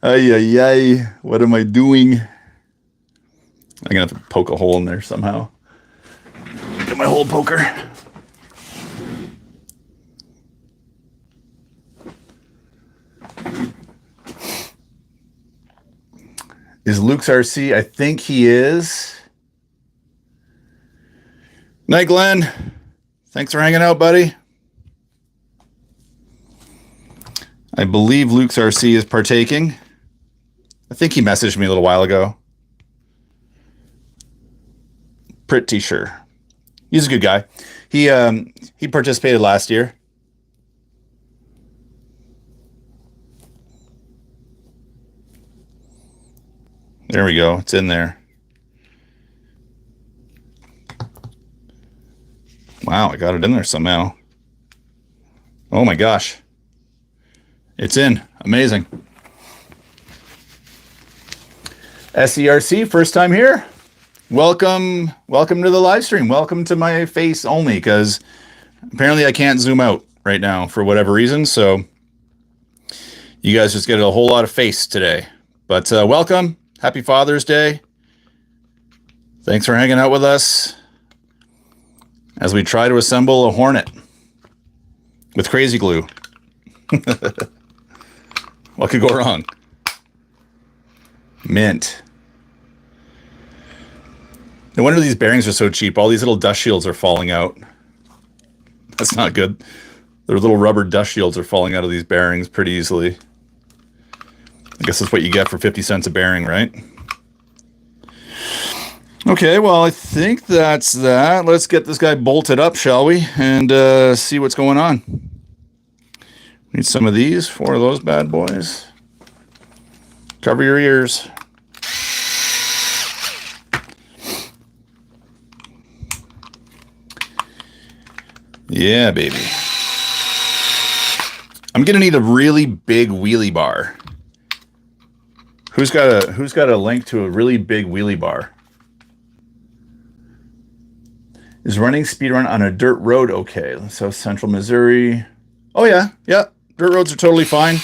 Ay, ay, ay. What am I doing? I'm going to have to poke a hole in there somehow. Get my hole poker. Is Luke's RC? I think he is. Night, Glenn. Thanks for hanging out, buddy. I believe Luke's RC is partaking. I think he messaged me a little while ago. Pretty sure. He's a good guy. He participated last year. There we go. It's in there. Wow, I got it in there somehow. Oh my gosh. It's in. Amazing. SERC, first time here. Welcome to the live stream. Welcome to my face only, because apparently I can't zoom out right now for whatever reason. So you guys just get a whole lot of face today. But welcome. Happy Father's Day. Thanks for hanging out with us as we try to assemble a Hornet with crazy glue. What could go wrong? Mint. No wonder these bearings are so cheap. All these little dust shields are falling out. That's not good. Their little rubber dust shields are falling out of these bearings pretty easily. I guess that's what you get for 50 cents a bearing, right? Okay, well, I think that's that. Let's get this guy bolted up, shall we? And see what's going on. Need some of these, 4 of those bad boys. Cover your ears. Yeah, baby. I'm gonna need a really big wheelie bar. Who's got a link to a really big wheelie bar? Is running speedrun on a dirt road okay? So Central Missouri. Oh yeah, yeah. Dirt roads are totally fine.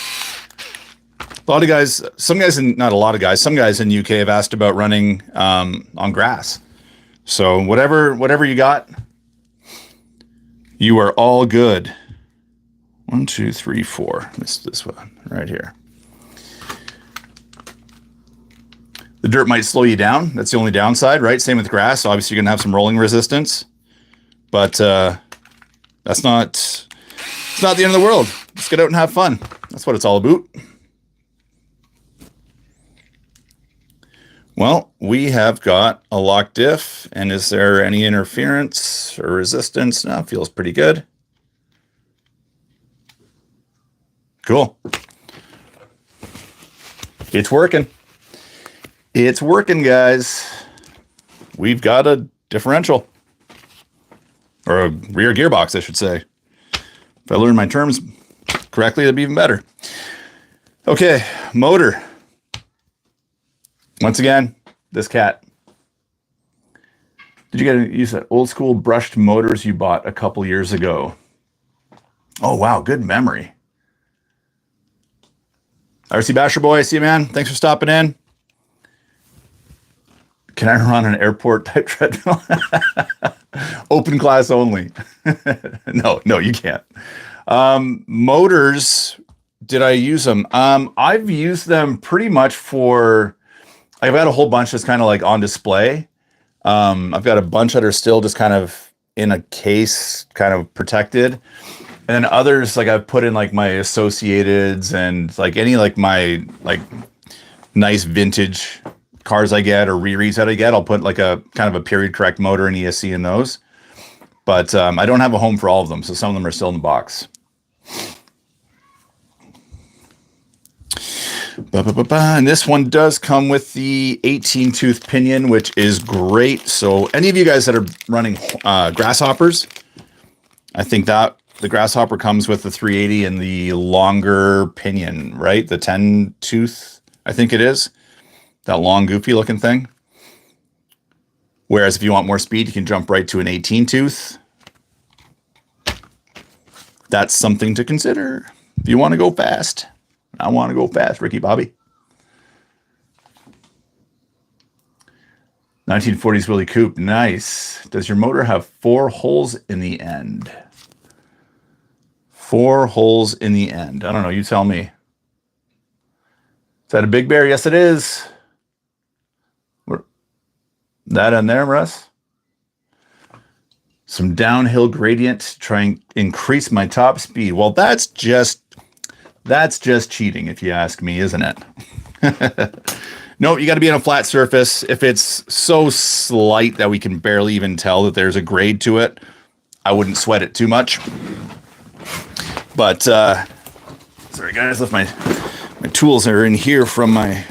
A lot of guys, some guys not a lot of guys, some guys in the UK have asked about running on grass. So whatever you got, you are all good. 1, 2, 3, 4. This one right here. The dirt might slow you down. That's the only downside, right? Same with grass. Obviously, you're going to have some rolling resistance. But it's not the end of the world. Let's get out and have fun. That's what it's all about. Well, we have got a lock diff. And is there any interference or resistance? No, it feels pretty good. Cool. It's working. It's working, guys. We've got a differential. Or a rear gearbox, I should say. If I learn my terms correctly, that'd be even better. Okay, motor. Once again, this cat. Did you use that old school brushed motors you bought a couple years ago? Oh, wow, good memory. RC Basher Boy, I see you, man. Thanks for stopping in. Can I run an airport type treadmill? Open class only. No, you can't. Motors, did I use them? I've used them pretty much for, I've got a whole bunch that's kind of like on display. I've got a bunch that are still just kind of in a case, kind of protected. And then others, like I've put in like my Associateds and like any like my like nice vintage cars I get or rereads that I get, I'll put like a kind of a period correct motor and ESC in those. But I don't have a home for all of them, so some of them are still in the box. And this one does come with the 18 tooth pinion, which is great. So any of you guys that are running grasshoppers, I think that the grasshopper comes with the 380 and the longer pinion, right? The 10 tooth, I think it is. That long, goofy looking thing. Whereas if you want more speed, you can jump right to an 18 tooth. That's something to consider if you want to go fast. I want to go fast, Ricky Bobby. 1940s Willie Coupe, nice. Does your motor have 4 holes in the end? 4 holes in the end. I don't know, you tell me. Is that a Big Bear? Yes, it is. That in there, Russ? Some downhill gradient to try and increase my top speed. Well, that's just cheating, if you ask me, isn't it? No, you got to be on a flat surface. If it's so slight that we can barely even tell that there's a grade to it, I wouldn't sweat it too much. But, sorry guys, left my tools are in here from my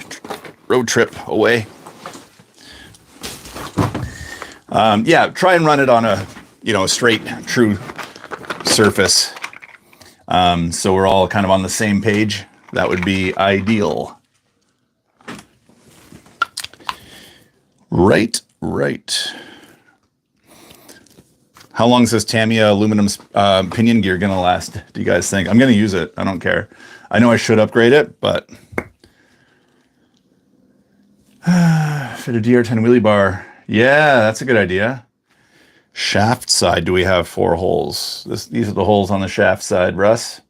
road trip away. Yeah, try and run it on a, straight, true surface. So we're all kind of on the same page. That would be ideal. Right. How long is this Tamiya aluminum pinion gear going to last, do you guys think? I'm going to use it. I don't care. I know I should upgrade it, but... Fit a DR10 wheelie bar. Yeah, that's a good idea. Shaft side, do we have 4 holes? These are the holes on the shaft side, Russ.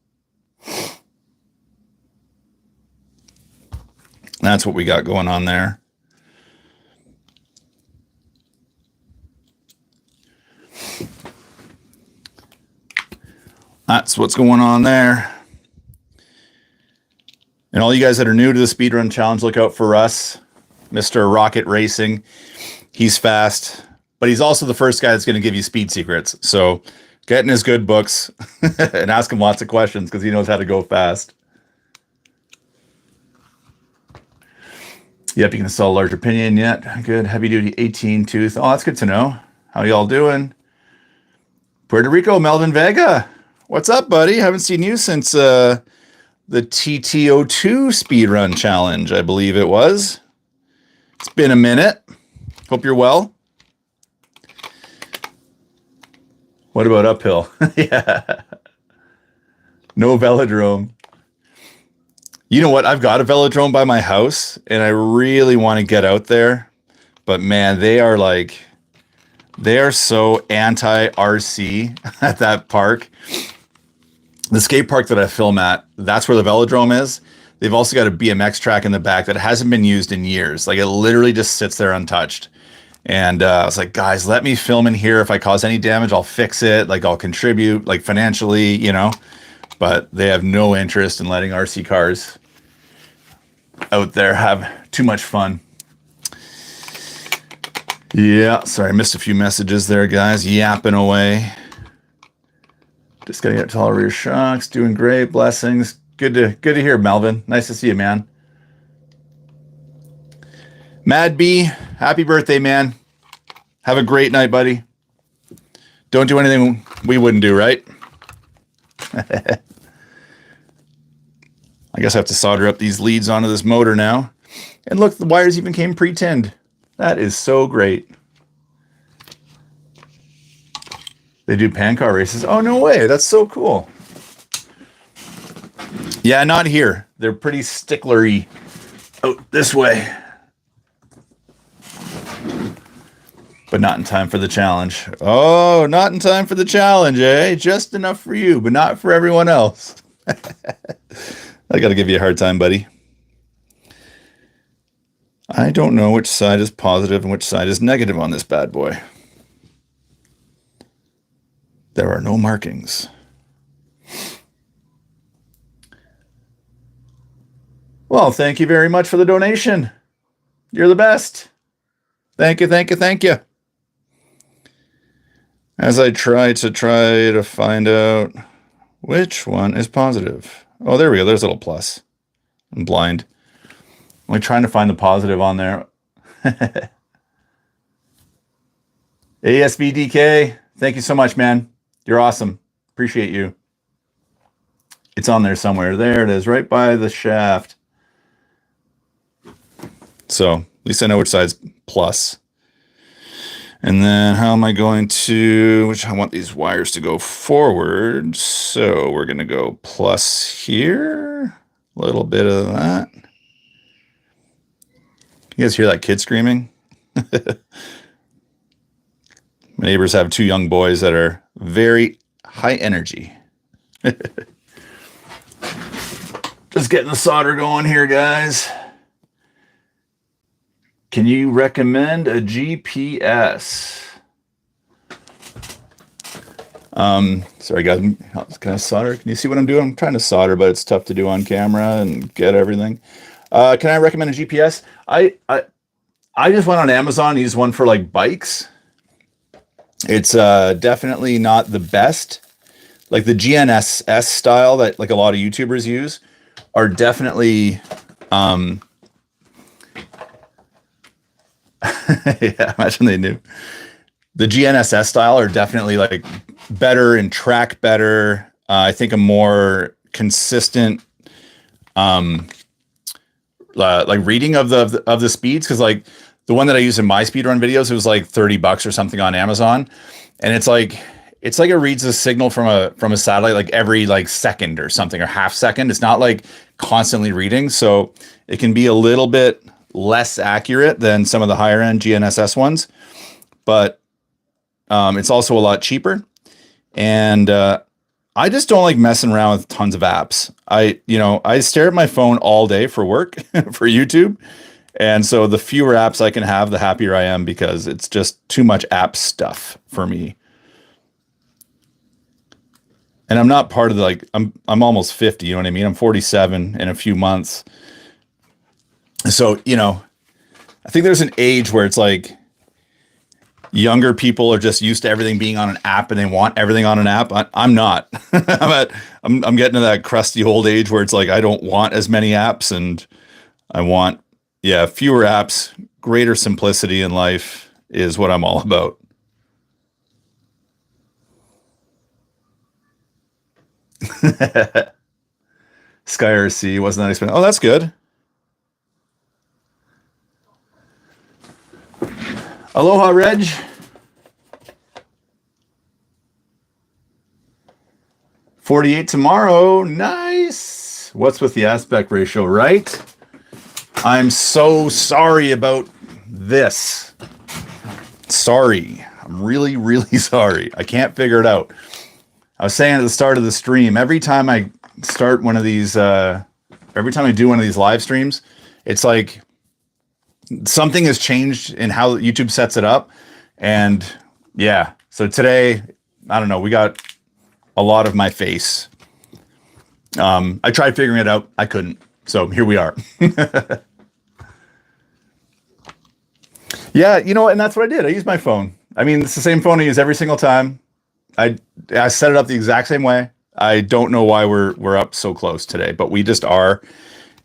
That's what we got going on there. That's what's going on there. And all you guys that are new to the Speedrun Challenge, look out for Russ, Mr. Rocket Racing. He's fast, but he's also the first guy that's going to give you speed secrets. So get in his good books and ask him lots of questions because he knows how to go fast. Yep, you can install a larger pinion yet. Good. Heavy duty 18 tooth. Oh, that's good to know. How y'all doing? Puerto Rico, Melvin Vega. What's up, buddy? Haven't seen you since the TTO2 Speedrun Challenge, I believe it was. It's been a minute. Hope you're well. What about uphill? Yeah. No velodrome. You know what? I've got a velodrome by my house, and I really want to get out there. But man, they are so anti-RC at that park. The skate park that I film at, that's where the velodrome is. They've also got a BMX track in the back that hasn't been used in years. Like, it literally just sits there untouched. And I was like, guys, let me film in here. If I cause any damage, I'll fix it. Like, I'll contribute, like, financially, But they have no interest in letting RC cars out there have too much fun. Yeah, sorry, I missed a few messages there, guys. Yapping away. Just gotta get taller rear shocks. Doing great. Blessings. Good to hear, Melvin. Nice to see you, man. Mad B, happy birthday, man. Have a great night, buddy. Don't do anything we wouldn't do, right? I guess I have to solder up these leads onto this motor now. And look, the wires even came pre-tinned. That is so great. They do pan car races. Oh, no way. That's so cool. Yeah, not here. They're pretty sticklery out this way. But not in time for the challenge. Oh, not in time for the challenge, eh? Just enough for you, but not for everyone else. I got to give you a hard time, buddy. I don't know which side is positive and which side is negative on this bad boy. There are no markings. Well, thank you very much for the donation. You're the best. Thank you, thank you, thank you. As I try to find out which one is positive. Oh, there we go. There's a little plus. I'm blind. I'm trying to find the positive on there. ASBDK, thank you so much, man. You're awesome. Appreciate you. It's on there somewhere. There it is, right by the shaft. So at least I know which side's plus. And then how am I going to, which I want these wires to go forward. So we're going to go plus here. A little bit of that. You guys hear that kid screaming? My neighbors have 2 young boys that are very high energy. Just getting the solder going here, guys. Can you recommend a GPS? Sorry, guys. Can I solder? Can you see what I'm doing? I'm trying to solder, but it's tough to do on camera and get everything. Can I recommend a GPS? I just went on Amazon and used one for like bikes. It's definitely not the best. Like the GNSS style that like a lot of YouTubers use are definitely yeah, imagine they knew. The GNSS style are definitely like better and track better. I think a more consistent like reading of the speeds, because like the one that I use in my speedrun videos, it was like $30 or something on Amazon, and it's like it reads a signal from a satellite like every like second or something, or half second. It's not like constantly reading, so it can be a little bit less accurate than some of the higher end GNSS ones, but it's also a lot cheaper. And I just don't like messing around with tons of apps. I stare at my phone all day for work for YouTube. And so the fewer apps I can have, the happier I am, because it's just too much app stuff for me. And I'm not part of the, like, I'm almost 50, you know what I mean? I'm 47 in a few months. So, I think there's an age where it's like younger people are just used to everything being on an app and they want everything on an app. I'm not. I'm getting to that crusty old age where it's like I don't want as many apps, and I want fewer apps. Greater simplicity in life is what I'm all about. SkyRC wasn't that expensive. Oh, that's good. Aloha, Reg. $48 tomorrow. Nice. What's with the aspect ratio, right? I'm so sorry about this. Sorry. I'm really, really sorry. I can't figure it out. I was saying at the start of the stream, every time I start one of these, every time I do one of these live streams, it's like something has changed in how YouTube sets it up. And yeah, so today, I don't know, we got a lot of my face. I tried figuring it out. I couldn't. So here we are. Yeah, and that's what I did. I used my phone. I mean, it's the same phone I use every single time. I set it up the exact same way. I don't know why we're up so close today, but we just are.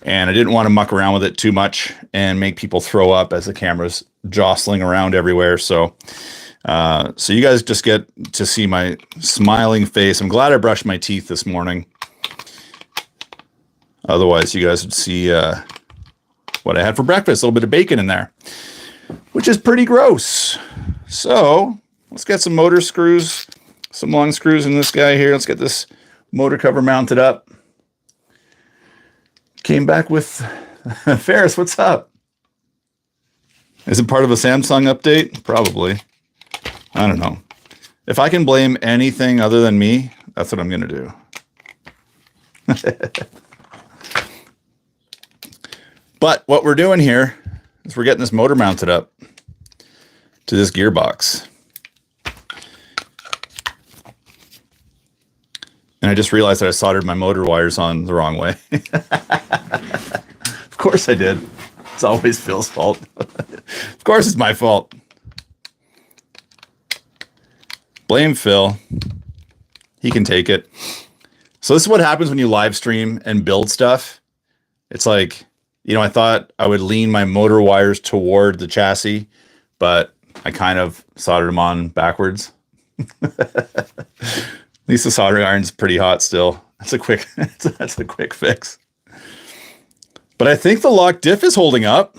And I didn't want to muck around with it too much and make people throw up as the camera's jostling around everywhere. So you guys just get to see my smiling face. I'm glad I brushed my teeth this morning. Otherwise, you guys would see what I had for breakfast. A little bit of bacon in there, which is pretty gross. So let's get some motor screws, some long screws in this guy here. Let's get this motor cover mounted up. Came back with Ferris. What's up? Is it part of a Samsung update? Probably. I don't know. If I can blame anything other than me, that's what I'm going to do. But what we're doing here is we're getting this motor mounted up to this gearbox. And I just realized that I soldered my motor wires on the wrong way. course I did. It's always Phil's fault. Of course it's my fault. Blame Phil. He can take it. So this is what happens when you live stream and build stuff. It's like, you know, I thought I would lean my motor wires toward the chassis, but I kind of soldered them on backwards. At least the soldering iron's pretty hot still. That's a quick fix. But I think the lock diff is holding up,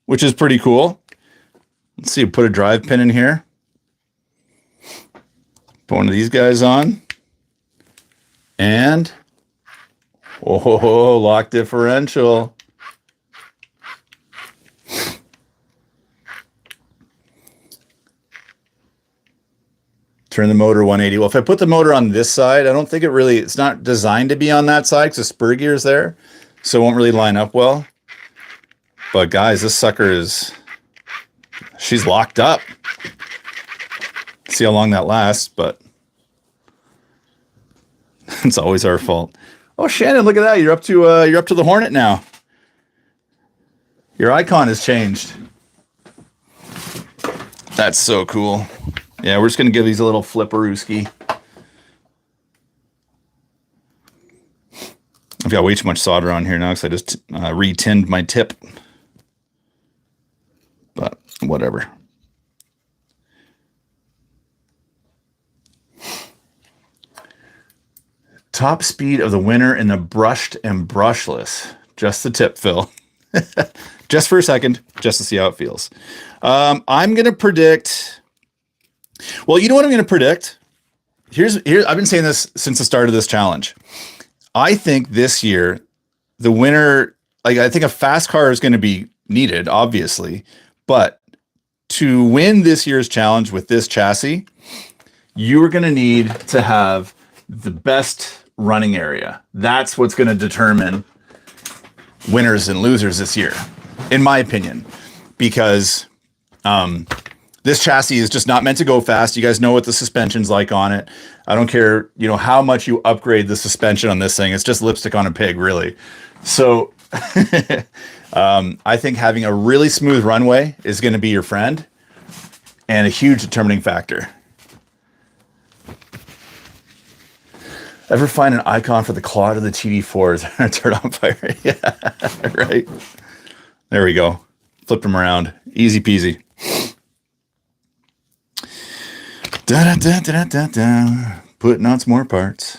which is pretty cool. Let's see, put a drive pin in here. Put one of these guys on. And, oh, lock differential. Turn the motor 180. Well, if I put the motor on this side, I don't think it's not designed to be on that side because the spur gear is there. So it won't really line up well. But guys, this sucker she's locked up. See how long that lasts, but it's always our fault. Oh, Shannon, look at that. You're up to the Hornet now. Your icon has changed. That's so cool. Yeah, we're just going to give these a little flipperooski. I've got way too much solder on here now because I just re-tinned my tip. But whatever. Top speed of the winner in the brushed and brushless. Just the tip, Phil. Just for a second, just to see how it feels. I'm going to predict... Well, you know what I'm going to predict? Here's I've been saying this since the start of this challenge. I think this year, the winner... Like, I think a fast car is going to be needed, obviously. But to win this year's challenge with this chassis, you're going to need to have the best running area. That's what's going to determine winners and losers this year, in my opinion, because this chassis is just not meant to go fast. You guys know what the suspension's like on it. I don't care, you know, how much you upgrade the suspension on this thing. It's just lipstick on a pig, really. So I think having a really smooth runway is going to be your friend and a huge determining factor. Ever find an icon for the quad of the TD4s and turn on fire? Yeah, right. There we go. Flipped them around. Easy peasy. Da, da, da, da, da, da. Putting on some more parts.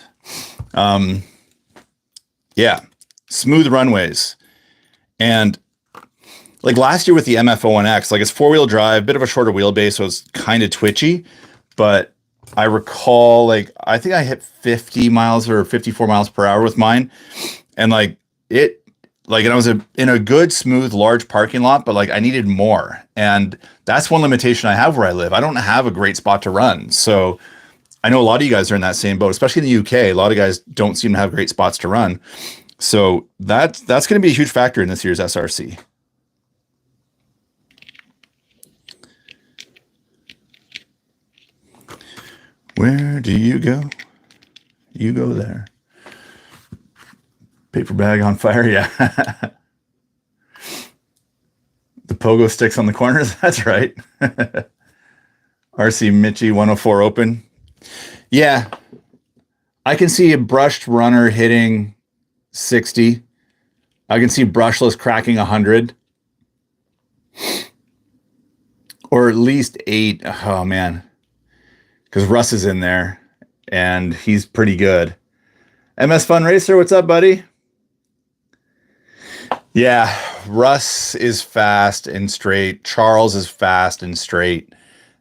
Yeah, smooth runways. And like last year with the MF-01X, like it's four-wheel drive, bit of a shorter wheelbase, so it's kind of twitchy, but I recall, like, I think I hit 50 miles or 54 miles per hour with mine. And and I was in a good, smooth, large parking lot, but like I needed more. And that's one limitation I have where I live. I don't have a great spot to run. So I know a lot of you guys are in that same boat, especially in the UK. A lot of guys don't seem to have great spots to run. So that's going to be a huge factor in this year's SRC. Where do you go? You go there. Paper bag on fire, yeah. The pogo sticks on the corners, that's right. RC Mitchie 104 open. Yeah, I can see a brushed runner hitting 60. I can see brushless cracking 100. Or at least 8. Oh, man. Because Russ is in there, and he's pretty good. MS Fun Racer, what's up, buddy? Yeah, Russ is fast and straight. Charles is fast and straight.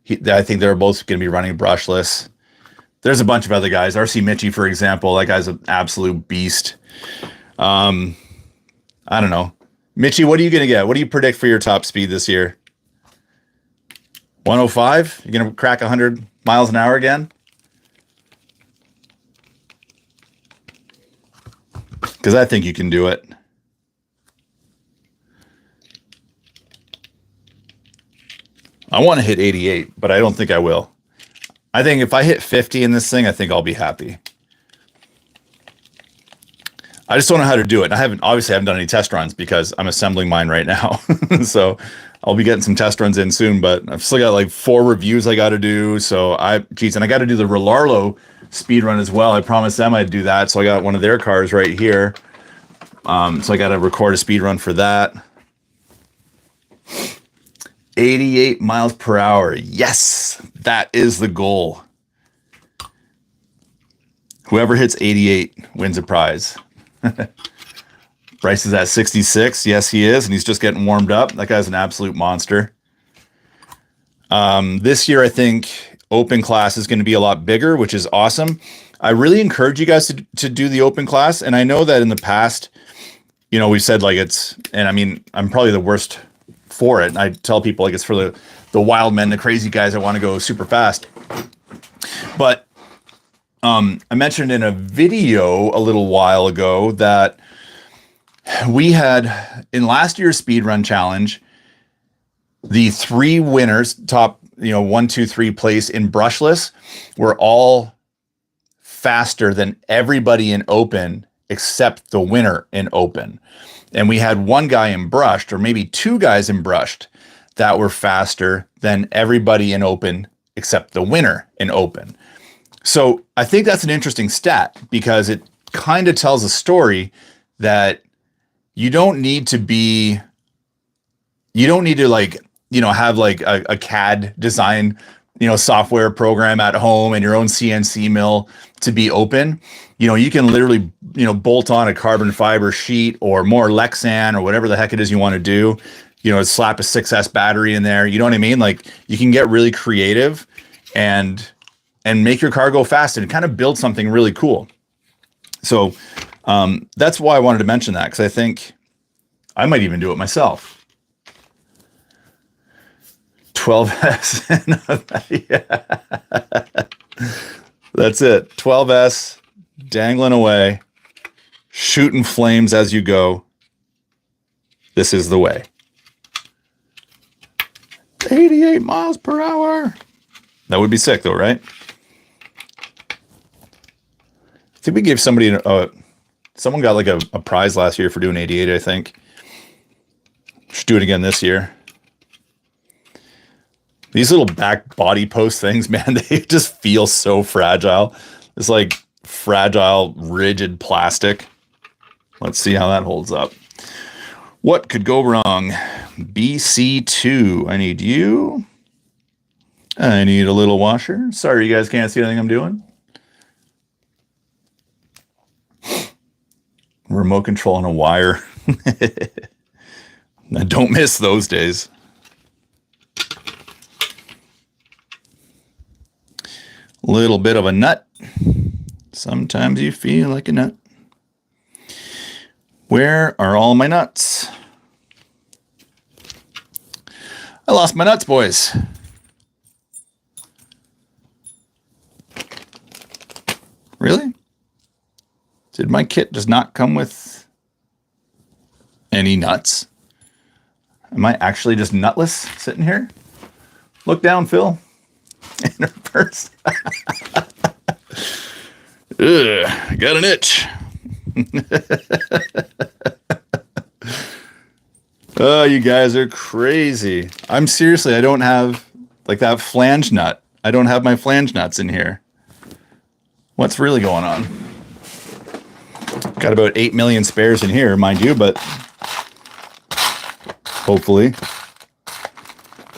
I think they're both going to be running brushless. There's a bunch of other guys. RC Mitchie, for example, that guy's an absolute beast. I don't know. Mitchie, what are you going to get? What do you predict for your top speed this year? 105? You're going to crack 100 miles an hour again? Because I think you can do it. I want to hit 88, but I don't think I will. I think if I hit 50 in this thing, I think I'll be happy. I just don't know how to do it. I obviously haven't done any test runs because I'm assembling mine right now. So I'll be getting some test runs in soon, but I've still got like 4 reviews I got to do. So and I got to do the Relarlo speed run as well. I promised them I'd do that. So I got one of their cars right here. So I got to record a speed run for that. 88 miles per hour. Yes, that is the goal. Whoever hits 88 wins a prize. Bryce is at 66. Yes, he is. And he's just getting warmed up. That guy's an absolute monster. This year, I think open class is going to be a lot bigger, which is awesome. I really encourage you guys to do the open class. And I know that in the past, you know, we've said like and I mean, I'm probably the worst for it. And I tell people like it's for the wild men, the crazy guys that want to go super fast. But I mentioned in a video a little while ago that we had in last year's speedrun challenge, the 3 winners, top, 1, 2, 3 place in brushless, were all faster than everybody in open except the winner in open. And we had 1 guy in brushed, or maybe 2 guys in brushed, that were faster than everybody in open except the winner in open. So I think that's an interesting stat because it kind of tells a story that you don't need to like, have like a CAD design, software program at home and your own CNC mill to be open. You can literally, bolt on a carbon fiber sheet or more Lexan or whatever the heck it is you want to do, slap a 6S battery in there. You know what I mean? Like you can get really creative and make your car go fast and kind of build something really cool. So that's why I wanted to mention that, because I think I might even do it myself. 12S. Yeah. That's it. 12S, dangling away, shooting flames as you go. This is the way. 88 miles per hour. That would be sick though, right? I think we gave somebody someone got like a prize last year for doing 88, I think. Should do it again this year. These little back body post things, man, they just feel so fragile. It's like fragile, rigid plastic. Let's see how that holds up. What could go wrong? BC2. I need you. I need a little washer. Sorry, you guys can't see anything I'm doing. Remote control on a wire. I don't miss those days. Little bit of a nut. Sometimes you feel like a nut. Where are all my nuts? I lost my nuts, boys. Really? Did my kit just not come with any nuts? Am I actually just nutless sitting here? Look down, Phil. In her purse. Ugh, got an itch. Oh, you guys are crazy. I don't have like that flange nut. I don't have my flange nuts in here. What's really going on? Got about 8 million spares in here, mind you, but hopefully,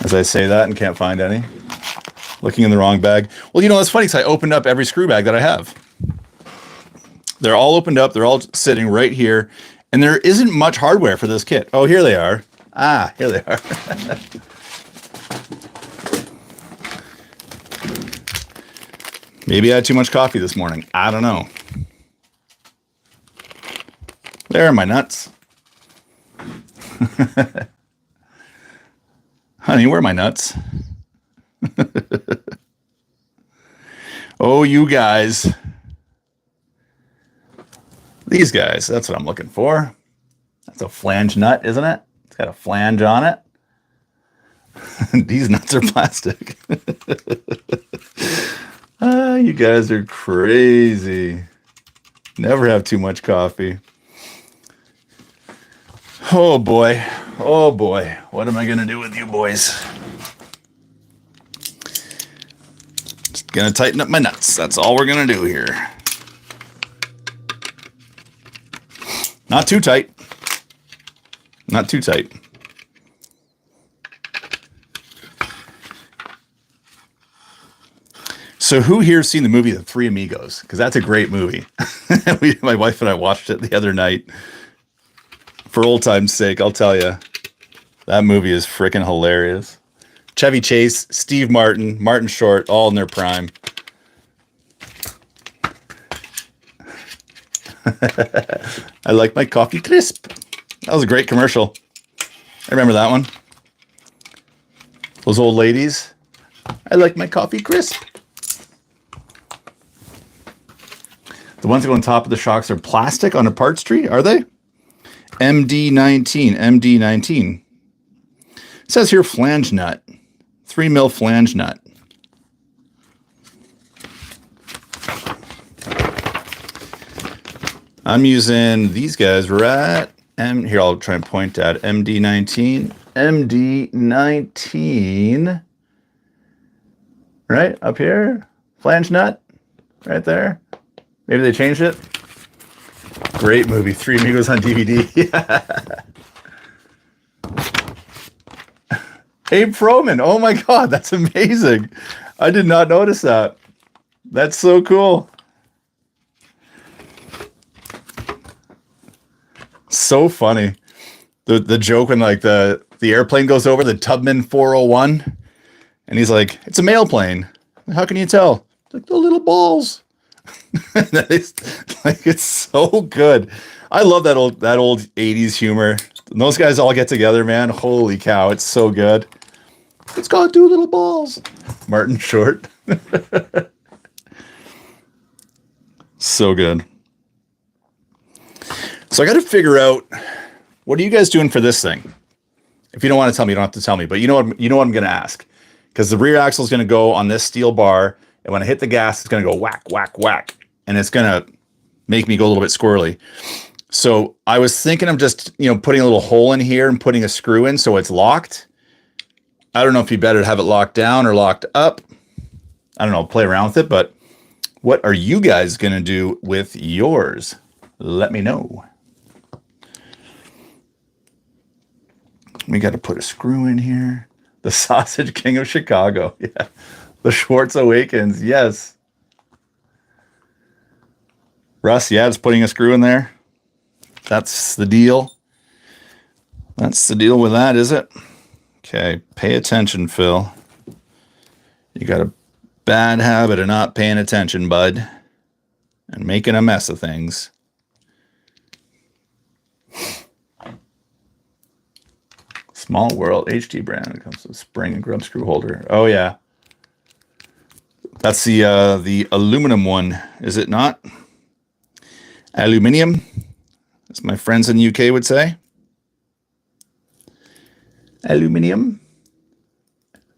as I say that and can't find any. Looking in the wrong bag. Well, it's funny because I opened up every screw bag that I have. They're all opened up. They're all sitting right here. And there isn't much hardware for this kit. Oh, here they are. Ah, here they are. Maybe I had too much coffee this morning. I don't know. There are my nuts. Honey, where are my nuts? Oh, you guys. These guys, that's what I'm looking for. That's a flange nut, isn't it? It's got a flange on it. These nuts are plastic. You guys are crazy. Never have too much coffee. Oh boy. Oh boy. What am I going to do with you boys? Just going to tighten up my nuts. That's all we're going to do here. Not too tight. Not too tight. So who here's seen the movie The Three Amigos? Because that's a great movie. My wife and I watched it the other night. For old time's sake, I'll tell you. That movie is freaking hilarious. Chevy Chase, Steve Martin, Martin Short, all in their prime. I like my coffee crisp. That was a great commercial. I remember that one. Those old ladies. I like my coffee crisp. The ones that go on top of the shocks are plastic on a parts tree, are they? MD19, MD19. It says here flange nut. 3 mil flange nut. I'm using these guys right. Here, I'll try and point at MD19. MD19. Right up here. Flange nut. Right there. Maybe they changed it. Great movie. Three Amigos on DVD. Abe Froman. Oh my God, that's amazing. I did not notice that. That's so cool. So funny. The joke when like the airplane goes over the Tubman 401 and he's like, it's a mail plane. How can you tell? It's like the little balls. It's so good. I love that old 80s humor. And those guys all get together, man. Holy cow, it's so good. It's got 2 little balls. Martin Short. So good. So I got to figure out, what are you guys doing for this thing? If you don't want to tell me, you don't have to tell me. But you know what I'm going to ask, because the rear axle is going to go on this steel bar. And when I hit the gas, it's going to go whack, whack, whack. And it's going to make me go a little bit squirrely. So I was thinking of just, putting a little hole in here and putting a screw in so it's locked. I don't know if it'd be better to have it locked down or locked up. I don't know, play around with it. But what are you guys going to do with yours? Let me know. We got to put a screw in here. The Sausage King of Chicago. Yeah. The Schwartz Awakens, yes. Russ, yeah, just putting a screw in there. That's the deal. That's the deal with that, is it? Okay, pay attention, Phil. You got a bad habit of not paying attention, bud. And making a mess of things. Small World HT brand when it comes to spring and grub screw holder. Oh, yeah. That's the aluminum one, is it not? Aluminium, as my friends in the UK would say. Aluminium.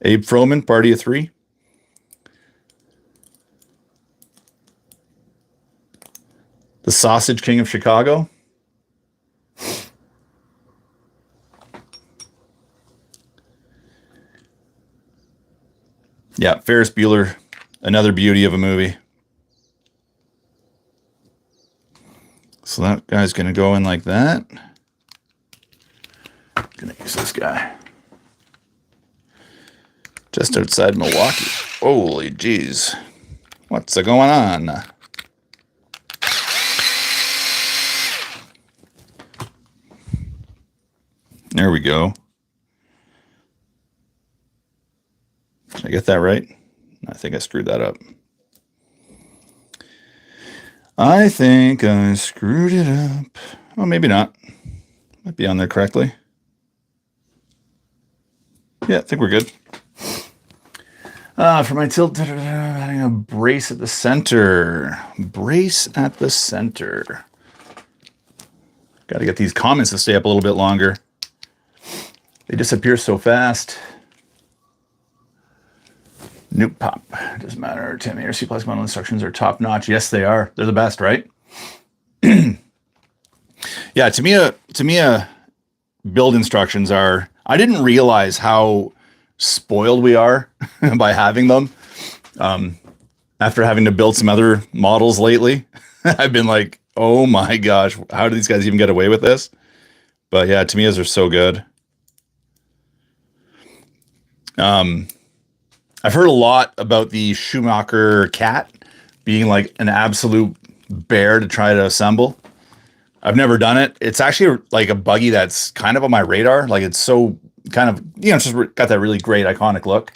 Abe Froman, Party of 3. The Sausage King of Chicago. Yeah, Ferris Bueller. Another beauty of a movie. So that guy's going to go in like that. Going to use this guy. Just outside Milwaukee. Holy jeez. What's going on? There we go. Did I get that right? I think I screwed that up. I think I screwed it up. Oh, maybe not. Might be on there correctly. Yeah, I think we're good. For my tilt, having a brace at the center. Brace at the center. Got to get these comments to stay up a little bit longer. They disappear so fast. Nuke pop. Doesn't matter. Tim, ARC Plus model instructions are top notch. Yes, they are. They're the best, right? Yeah, to me, build instructions are, I didn't realize how spoiled we are by having them. After having to build some other models lately, I've been like, oh my gosh, how do these guys even get away with this? But yeah, Tamiya's are so good. I've heard a lot about the Schumacher Cat being like an absolute bear to try to assemble. I've never done it. It's actually like a buggy that's kind of on my radar. Like it's so kind of, it's just got that really great iconic look.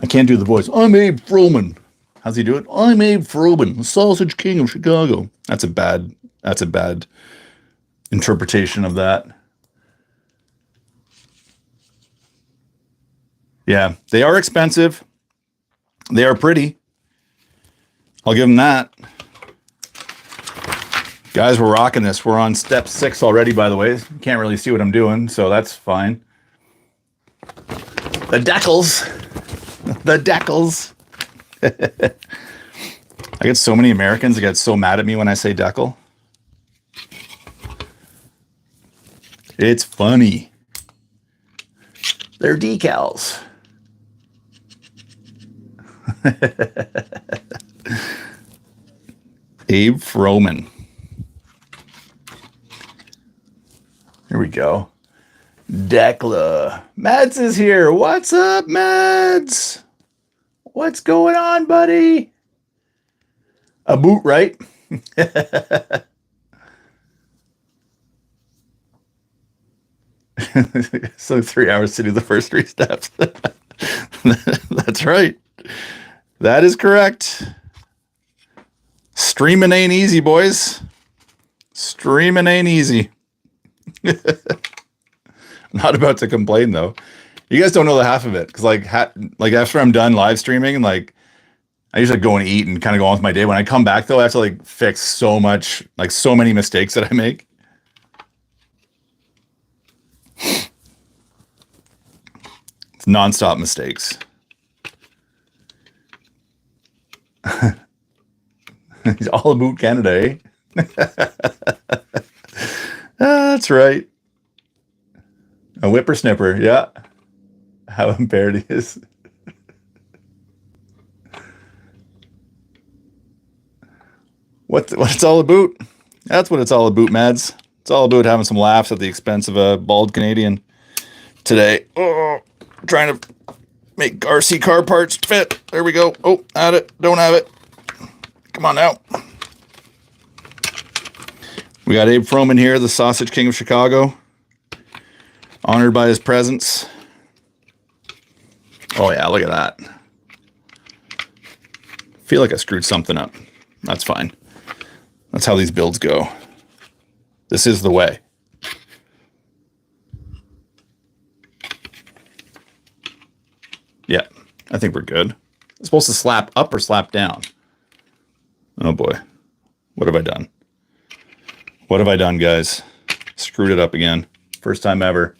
I can't do the voice. I'm Abe Froman. How's he do it? I'm Abe Froman, the Sausage King of Chicago. That's a bad interpretation of that. Yeah, they are expensive. They are pretty. I'll give them that. Guys, we're rocking this. We're on step 6 already, by the way. You can't really see what I'm doing, so that's fine. The decals. The decals. I get so many Americans that get so mad at me when I say decal. It's funny. They're decals. Abe Froman. Here we go. Decla. Mads is here. What's up, Mads? What's going on, buddy? A boot, right? So 3 hours to do the first 3 steps. That's right. That is correct. Streaming ain't easy, boys. Streaming ain't easy. Not about to complain though. You guys don't know the half of it because like after I'm done live streaming, like I usually go and eat and kind of go on with my day. When I come back though, I have to like fix so much, like so many mistakes that I make. It's nonstop mistakes. He's all about Canada, eh? That's right. A whippersnipper, yeah. How impaired he is. What it's all about? That's what it's all about, Mads. It's all about having some laughs at the expense of a bald Canadian today. Oh, trying to make RC car parts fit. There we go. Oh, had it. Don't have it. Come on now. We got Abe Froman here, the Sausage King of Chicago. Honored by his presence. Oh yeah, look at that. Feel like I screwed something up. That's fine. That's how these builds go. This is the way. Yeah, I think we're good. It's supposed to slap up or slap down. Oh boy. What have I done? What have I done, guys? Screwed it up again. First time ever.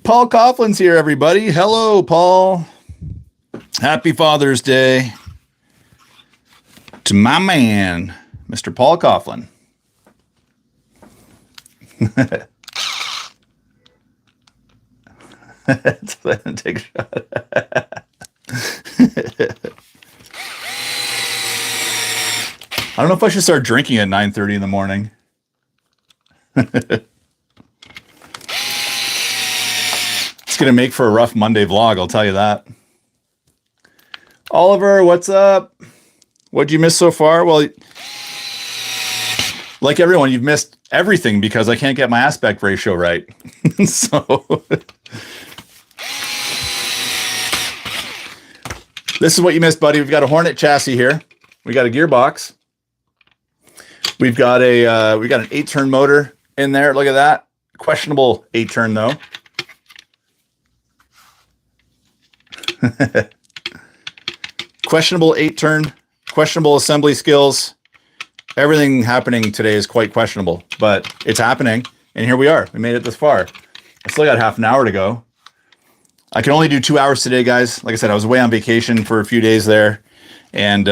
Paul Coughlin's here, everybody. Hello, Paul. Happy Father's Day to my man, Mr. Paul Coughlin. Take a shot. I don't know if I should start drinking at 9:30 in the morning. It's going to make for a rough Monday vlog, I'll tell you that. Oliver, what's up? What'd you miss so far? Well, like everyone, you've missed everything because I can't get my aspect ratio right. So this is what you missed, buddy. We've got a Hornet chassis here. We got a gearbox. We've got an 8-turn motor in there. Look at that. Questionable 8-turn though. Questionable 8-turn, questionable assembly skills. Everything happening today is quite questionable, but it's happening. And here we are. We made it this far. I still got half an hour to go. I can only do 2 hours today, guys. Like I said, I was away on vacation for a few days there, and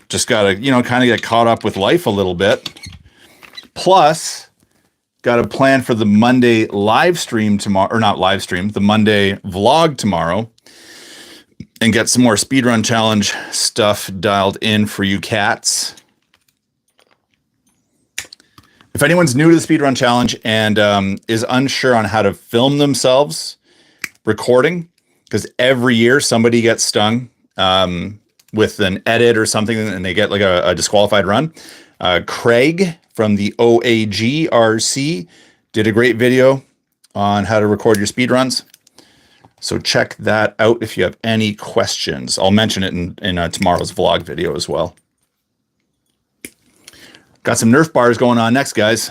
just got to, kind of get caught up with life a little bit. Plus, got a plan for the Monday live stream tomorrow, or not live stream, the Monday vlog tomorrow, and get some more speedrun challenge stuff dialed in for you cats. If anyone's new to the speedrun challenge and is unsure on how to film themselves recording, because every year somebody gets stung with an edit or something and they get like a disqualified run. Craig from the OAGRC did a great video on how to record your speedruns. So check that out if you have any questions. I'll mention it in tomorrow's vlog video as well. Got some Nerf bars going on next, guys.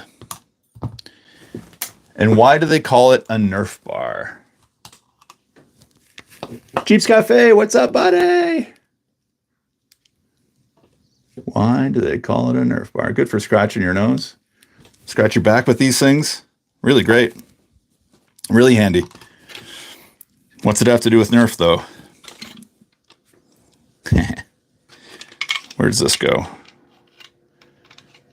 And why do they call it a Nerf bar? Jeeps Cafe, what's up, buddy? Why do they call it a Nerf bar? Good for scratching your nose. Scratch your back with these things. Really great. Really handy. What's it have to do with Nerf, though? Where does this go?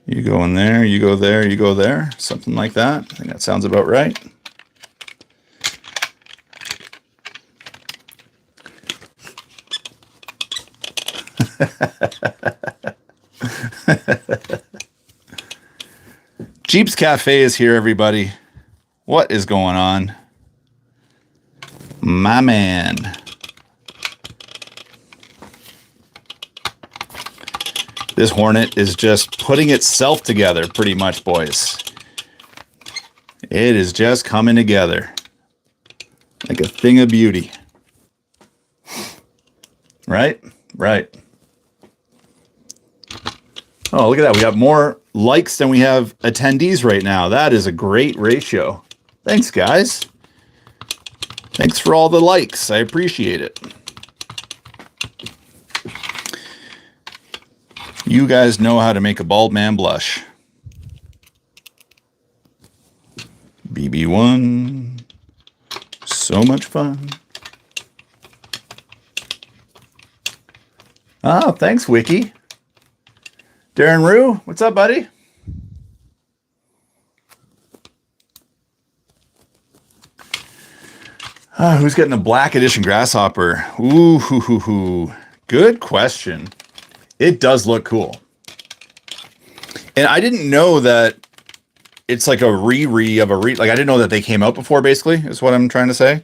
You go in there, you go there, you go there. Something like that. I think that sounds about right. Jeeps Cafe is here, everybody. What is going on? My man. This Hornet is just putting itself together pretty much, boys. It is just coming together like a thing of beauty. Right? Right. Oh, look at that. We got more likes than we have attendees right now. That is a great ratio. Thanks, guys. Thanks for all the likes. I appreciate it. You guys know how to make a bald man blush. BB1. So much fun. Oh, thanks, Wiki. Darren Rue, what's up, buddy? Who's getting a Black Edition Grasshopper? Ooh, hoo, hoo, hoo. Good question. It does look cool. And I didn't know that it's like a re of a like, I didn't know that they came out before, basically, is what I'm trying to say.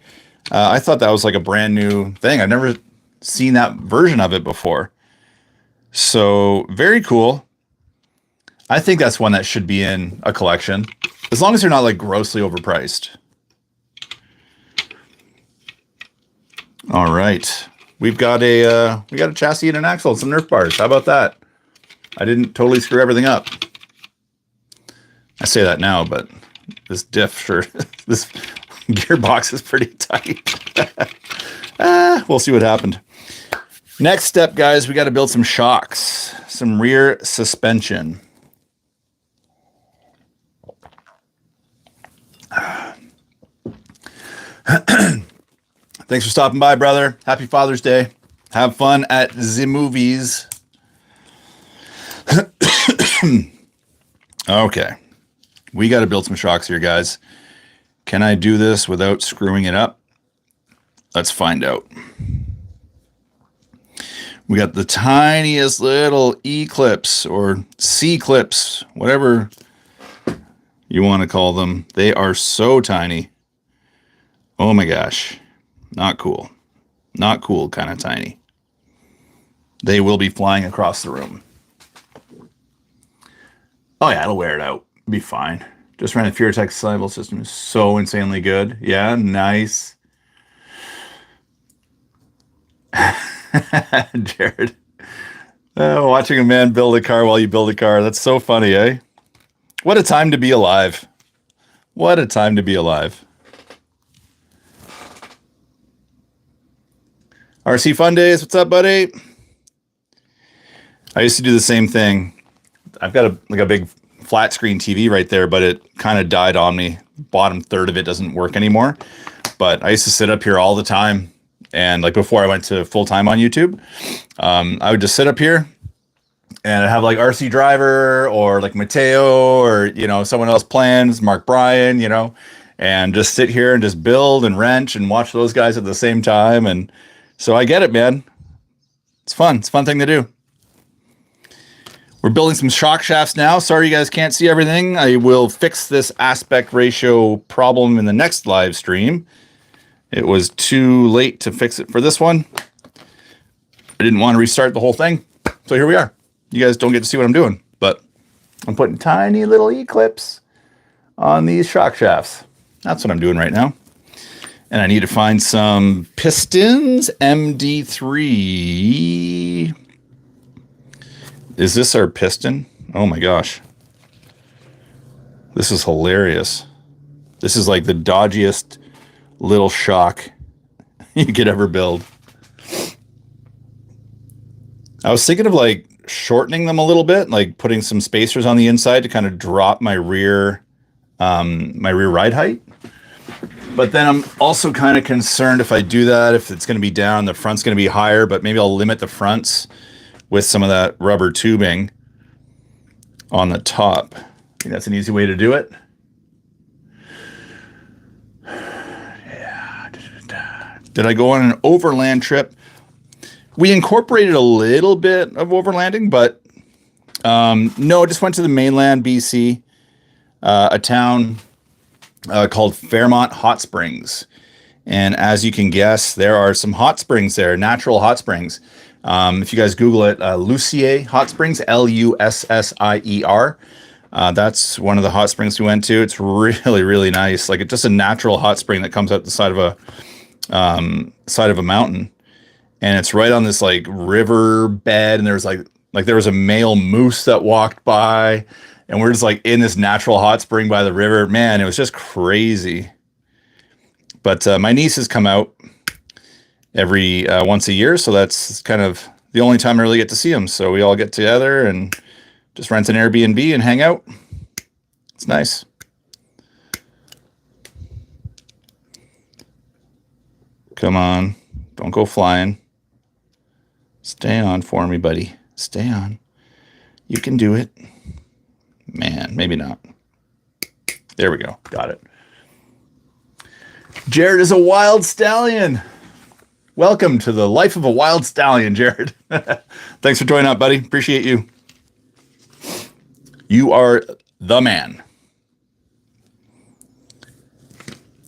I thought that was like a brand new thing. I've never seen that version of it before. So very cool. I think that's one that should be in a collection, as long as they're not like grossly overpriced. All right, we got a chassis and an axle, some Nerf bars. How about that? I didn't totally screw everything up. I say that now, but this this gearbox is pretty tight. We'll see what happened. Next step, guys, we got to build some shocks, some rear suspension. Thanks for stopping by, brother. Happy Father's Day. Have fun at the movies. Okay. We got to build some shocks here, guys. Can I do this without screwing it up? Let's find out. We got the tiniest little E clips or C clips, whatever you want to call them. They are so tiny. Oh my gosh. Not cool. Not cool, kind of tiny. They will be flying across the room. Oh yeah, it'll wear it out. It'll be fine. Just ran a FearTech survival system. Is so insanely good. Yeah, nice. Jared. Watching a man build a car while you build a car. That's so funny, eh? What a time to be alive. What a time to be alive. RC Fun Days, what's up, buddy? I used to do the same thing. I've got a big flat screen TV right there, but it kind of died on me. Bottom third of it doesn't work anymore. but I used to sit up here all the time. And like before I went to full time on YouTube, I would just sit up here and I'd have like RC Driver or like Mateo or, you know, someone else plans, Mark Bryan, you know, and just sit here and just build and wrench and watch those guys at the same time. And so I get it, man. It's fun. It's a fun thing to do. We're building some shock shafts now. Sorry you guys can't see everything. I will fix this aspect ratio problem in the next live stream. It was too late to fix it for this one. I didn't want to restart the whole thing. So here we are. You guys don't get to see what I'm doing, but I'm putting tiny little E-clips on these shock shafts. That's what I'm doing right now. And I need to find some pistons, MD3. Is this our piston? Oh my gosh. This is hilarious. This is like the dodgiest little shock you could ever build. I was thinking of like shortening them a little bit, like putting some spacers on the inside to kind of drop my rear ride height. But then I'm also kind of concerned if I do that, if it's going to be down, the front's going to be higher, but maybe I'll limit the fronts with some of that rubber tubing on the top. I think that's an easy way to do it. Yeah. Did I go on an overland trip? We incorporated a little bit of overlanding, but no, I just went to the mainland BC, a town called Fairmont Hot Springs. And as you can guess, there are some hot springs there, natural hot springs. If you guys Google it, Lussier Hot Springs, Lussier. That's one of the hot springs we went to. It's really, really nice. Like it's just a natural hot spring that comes out the side of a mountain. And it's right on this like river bed. And there's like there was a male moose that walked by. And we're just like in this natural hot spring by the river. Man, it was just crazy. But my nieces come out every once a year, so that's kind of the only time I really get to see them. So we all get together and just rent an Airbnb and hang out. It's nice. Come on, don't go flying. Stay on for me, buddy. Stay on. You can do it. Man, maybe not. There we go. Got it. Jared is a wild stallion. Welcome to the life of a wild stallion, Jared. Thanks for joining up, buddy. Appreciate you. You are the man.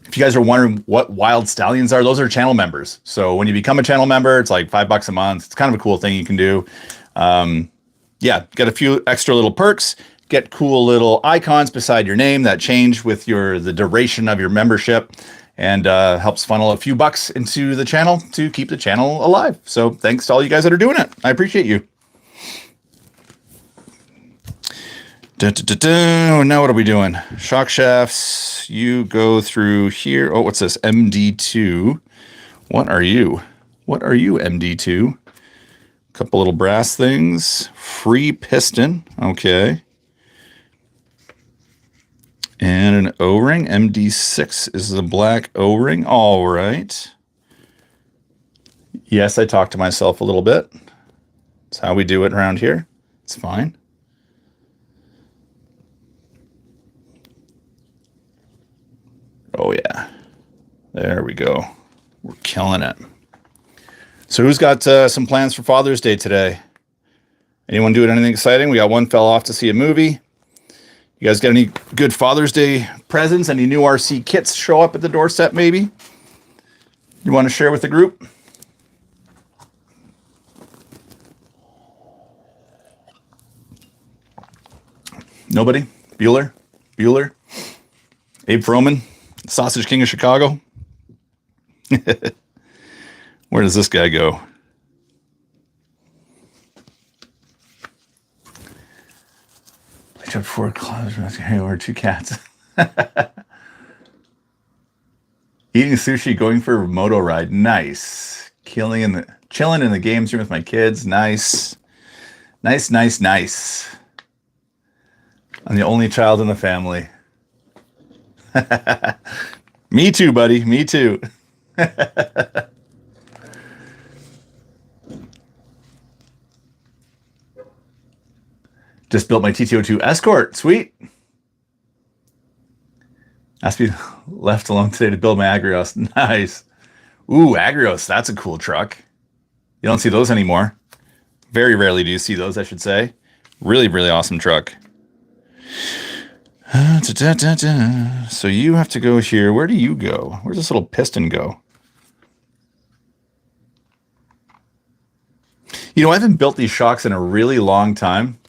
If you guys are wondering what wild stallions are, those are channel members. So when you become a channel member, it's like $5 a month. It's kind of a cool thing you can do. Yeah, got a few extra little perks. Get cool little icons beside your name that change with the duration of your membership. And helps funnel a few bucks into the channel to keep the channel alive. So thanks to all you guys that are doing it. I appreciate you. Now what are we doing? Shock shafts. You go through here. Oh, what's this? MD2. What are you? What are you, MD2? Couple little brass things. Free piston. Okay. And an O-ring. MD6 is the black O-ring. All right. Yes, I talked to myself a little bit. That's how we do it around here. It's fine. Oh, yeah. There we go. We're killing it. So who's got some plans for Father's Day today? Anyone doing anything exciting? We got one fell off to see a movie. You guys got any good Father's Day presents? Any new RC kits show up at the doorstep, maybe? You want to share with the group? Nobody? Bueller? Abe Froman? Sausage King of Chicago? Where does this guy go? Up 4 clothes or 2 cats. Eating sushi, going for a moto ride. Nice. Chilling in the games room with my kids. Nice. Nice. I'm the only child in the family. Me too, buddy. Me too. Just built my TTO2 Escort. Sweet. Has to be left alone today to build my Agrios. Nice. Ooh, Agrios. That's a cool truck. You don't see those anymore. Very rarely do you see those, I should say. Really, really awesome truck. So you have to go here. Where do you go? Where's this little piston go? You know, I haven't built these shocks in a really long time.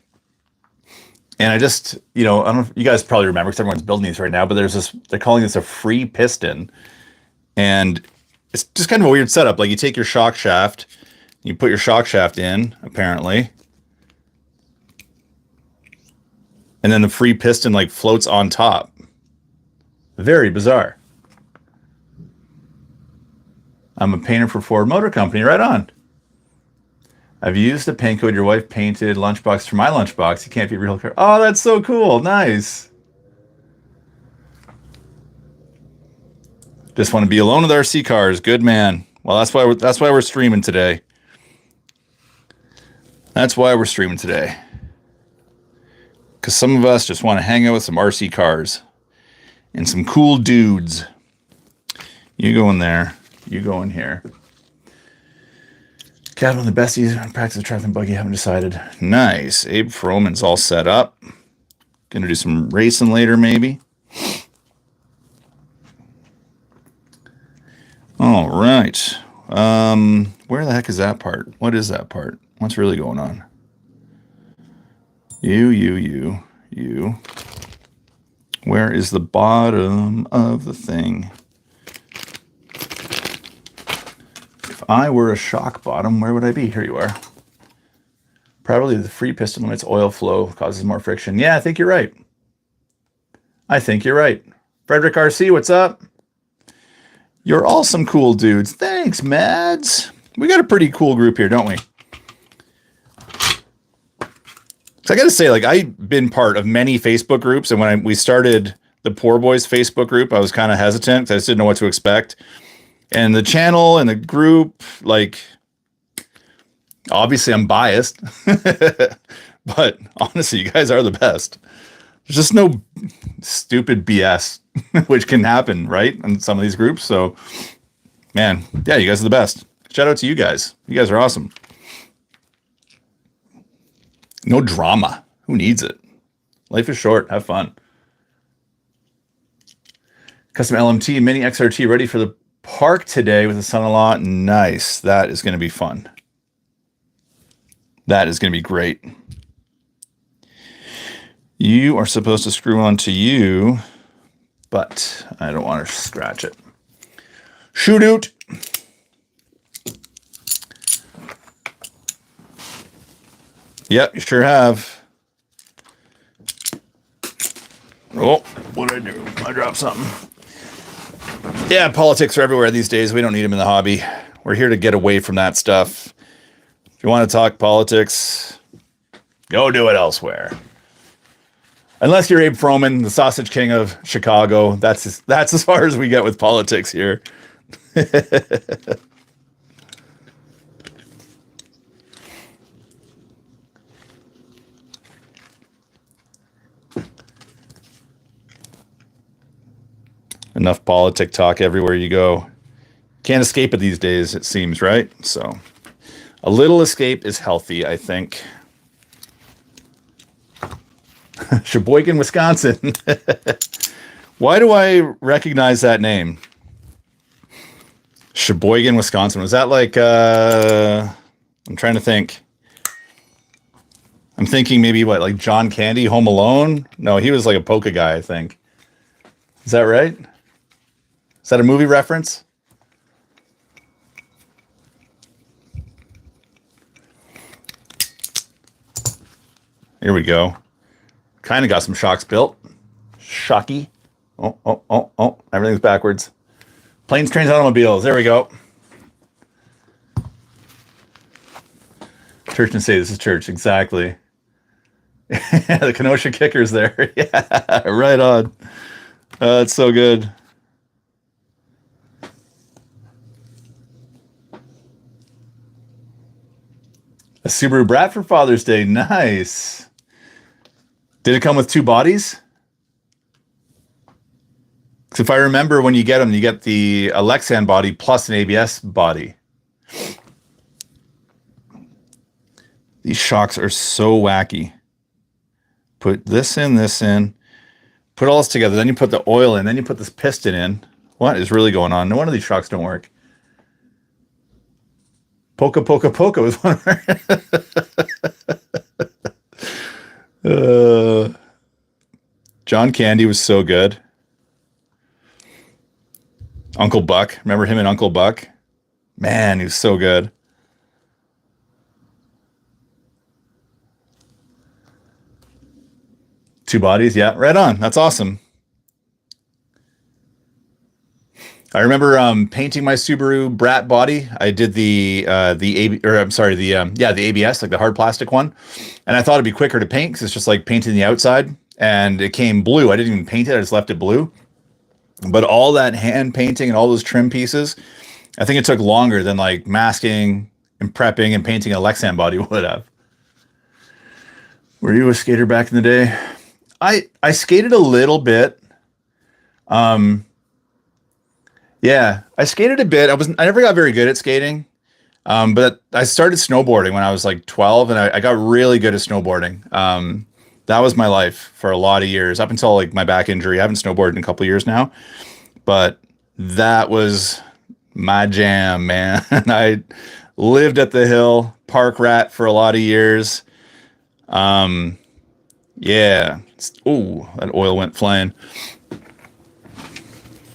And I just, you know, I don't know if you guys probably remember because everyone's building these right now, but there's this, they're calling this a free piston. And it's just kind of a weird setup. Like you take your shock shaft, you put your shock shaft in, apparently. And then the free piston like floats on top. Very bizarre. I'm a painter for Ford Motor Company. Right on. I've used the paint code your wife painted lunchbox for my lunchbox. You can't be real car. Oh, that's so cool. Nice. Just want to be alone with RC cars. Good man. Well, that's why we're streaming today. That's why we're streaming today. Because some of us just want to hang out with some RC cars and some cool dudes. You go in there. You go in here. Kevin, the besties on practice of traveling buggy, haven't decided. Nice. Abe Froman's all set up. Gonna do some racing later, maybe. All right. Where the heck is that part? What is that part? What's really going on? You. Where is the bottom of the thing? If I were a shock bottom, where would I be? Here you are. Probably the free piston limits oil flow, causes more friction. Yeah, I think you're right. I think you're right. Frederick RC, what's up? You're all some cool dudes. Thanks, Mads. We got a pretty cool group here, don't we? So I got to say, like, I've been part of many Facebook groups, and when we started the Poor Boys Facebook group, I was kind of hesitant because I just didn't know what to expect. And the channel and the group, like, obviously I'm biased, but honestly, you guys are the best. There's just no stupid BS, which can happen, right, in some of these groups. So, man, yeah, you guys are the best. Shout out to you guys. You guys are awesome. No drama. Who needs it? Life is short. Have fun. Custom LMT Mini XRT ready for the park today with the son-in-law. Nice. That is going to be fun. That is going to be great. You are supposed to screw onto you, but I don't want to scratch it. Shoot out. Yep, you sure have. Oh, what did I do? I dropped something. Yeah, politics are everywhere these days. We don't need them in the hobby. We're here to get away from that stuff. If you want to talk politics, go do it elsewhere. Unless you're Abe Froman, the Sausage King of Chicago. That's as far as we get with politics here. Enough politic talk everywhere you go. Can't escape it these days, it seems, right? So a little escape is healthy, I think. Sheboygan, Wisconsin. Why do I recognize that name? Sheboygan, Wisconsin. Was that like, I'm trying to think. I'm thinking maybe what, like John Candy, Home Alone? No, he was like a polka guy, I think. Is that right? Is that a movie reference? Here we go. Kind of got some shocks built. Shocky. Oh. Everything's backwards. Planes, trains, automobiles. There we go. Church and say this is church. Exactly. The Kenosha Kickers there. Yeah, right on. It's so good. A Subaru Brat for Father's Day. Nice. Did it come with 2 bodies? 'Cause if I remember, when you get them, you get the Lexan body plus an ABS body. These shocks are so wacky. Put this in, put all this together. Then you put the oil in. Then you put this piston in. What is really going on? No wonder these shocks don't work. Polka, polka, polka was one of John Candy was so good. Uncle Buck. Remember him and Uncle Buck? Man, he was so good. Two bodies, yeah, right on. That's awesome. I remember painting my Subaru Brat body. I did the ABS, like the hard plastic one, and I thought it'd be quicker to paint because it's just like painting the outside, and it came blue. I didn't even paint it; I just left it blue. But all that hand painting and all those trim pieces, I think it took longer than like masking and prepping and painting a Lexan body would have. Were you a skater back in the day? I skated a little bit. Yeah, I skated a bit. I never got very good at skating. But I started snowboarding when I was like 12, and I got really good at snowboarding. That was my life for a lot of years, up until like my back injury. I haven't snowboarded in a couple of years now, but that was my jam, man. I lived at the hill, park rat for a lot of years. Yeah. Oh, that oil went flying.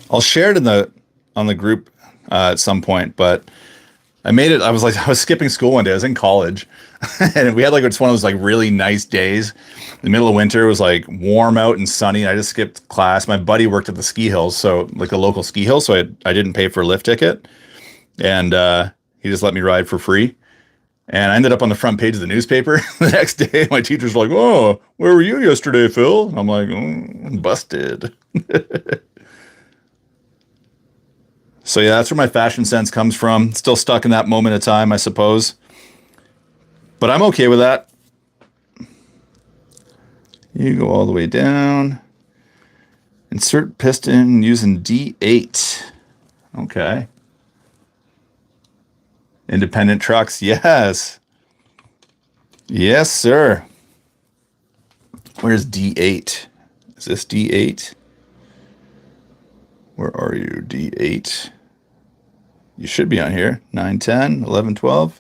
I'll share it on the group at some point, but I made it. I was skipping school one day. I was in college, and we had like it's one of those like really nice days. In the middle of winter, it was like warm out and sunny. I just skipped class. My buddy worked at the ski hills, so like the local ski hill, so I didn't pay for a lift ticket, and he just let me ride for free. And I ended up on the front page of the newspaper the next day. My teacher's like, "Oh, where were you yesterday, Phil?" And I'm like, busted. So yeah, that's where my fashion sense comes from. Still stuck in that moment of time, I suppose. But I'm okay with that. You go all the way down. Insert piston using D8. Okay. Independent trucks, yes. Yes, sir. Where's D8? Is this D8? Where are you, D8? You should be on here. 9, 10, 11, 12.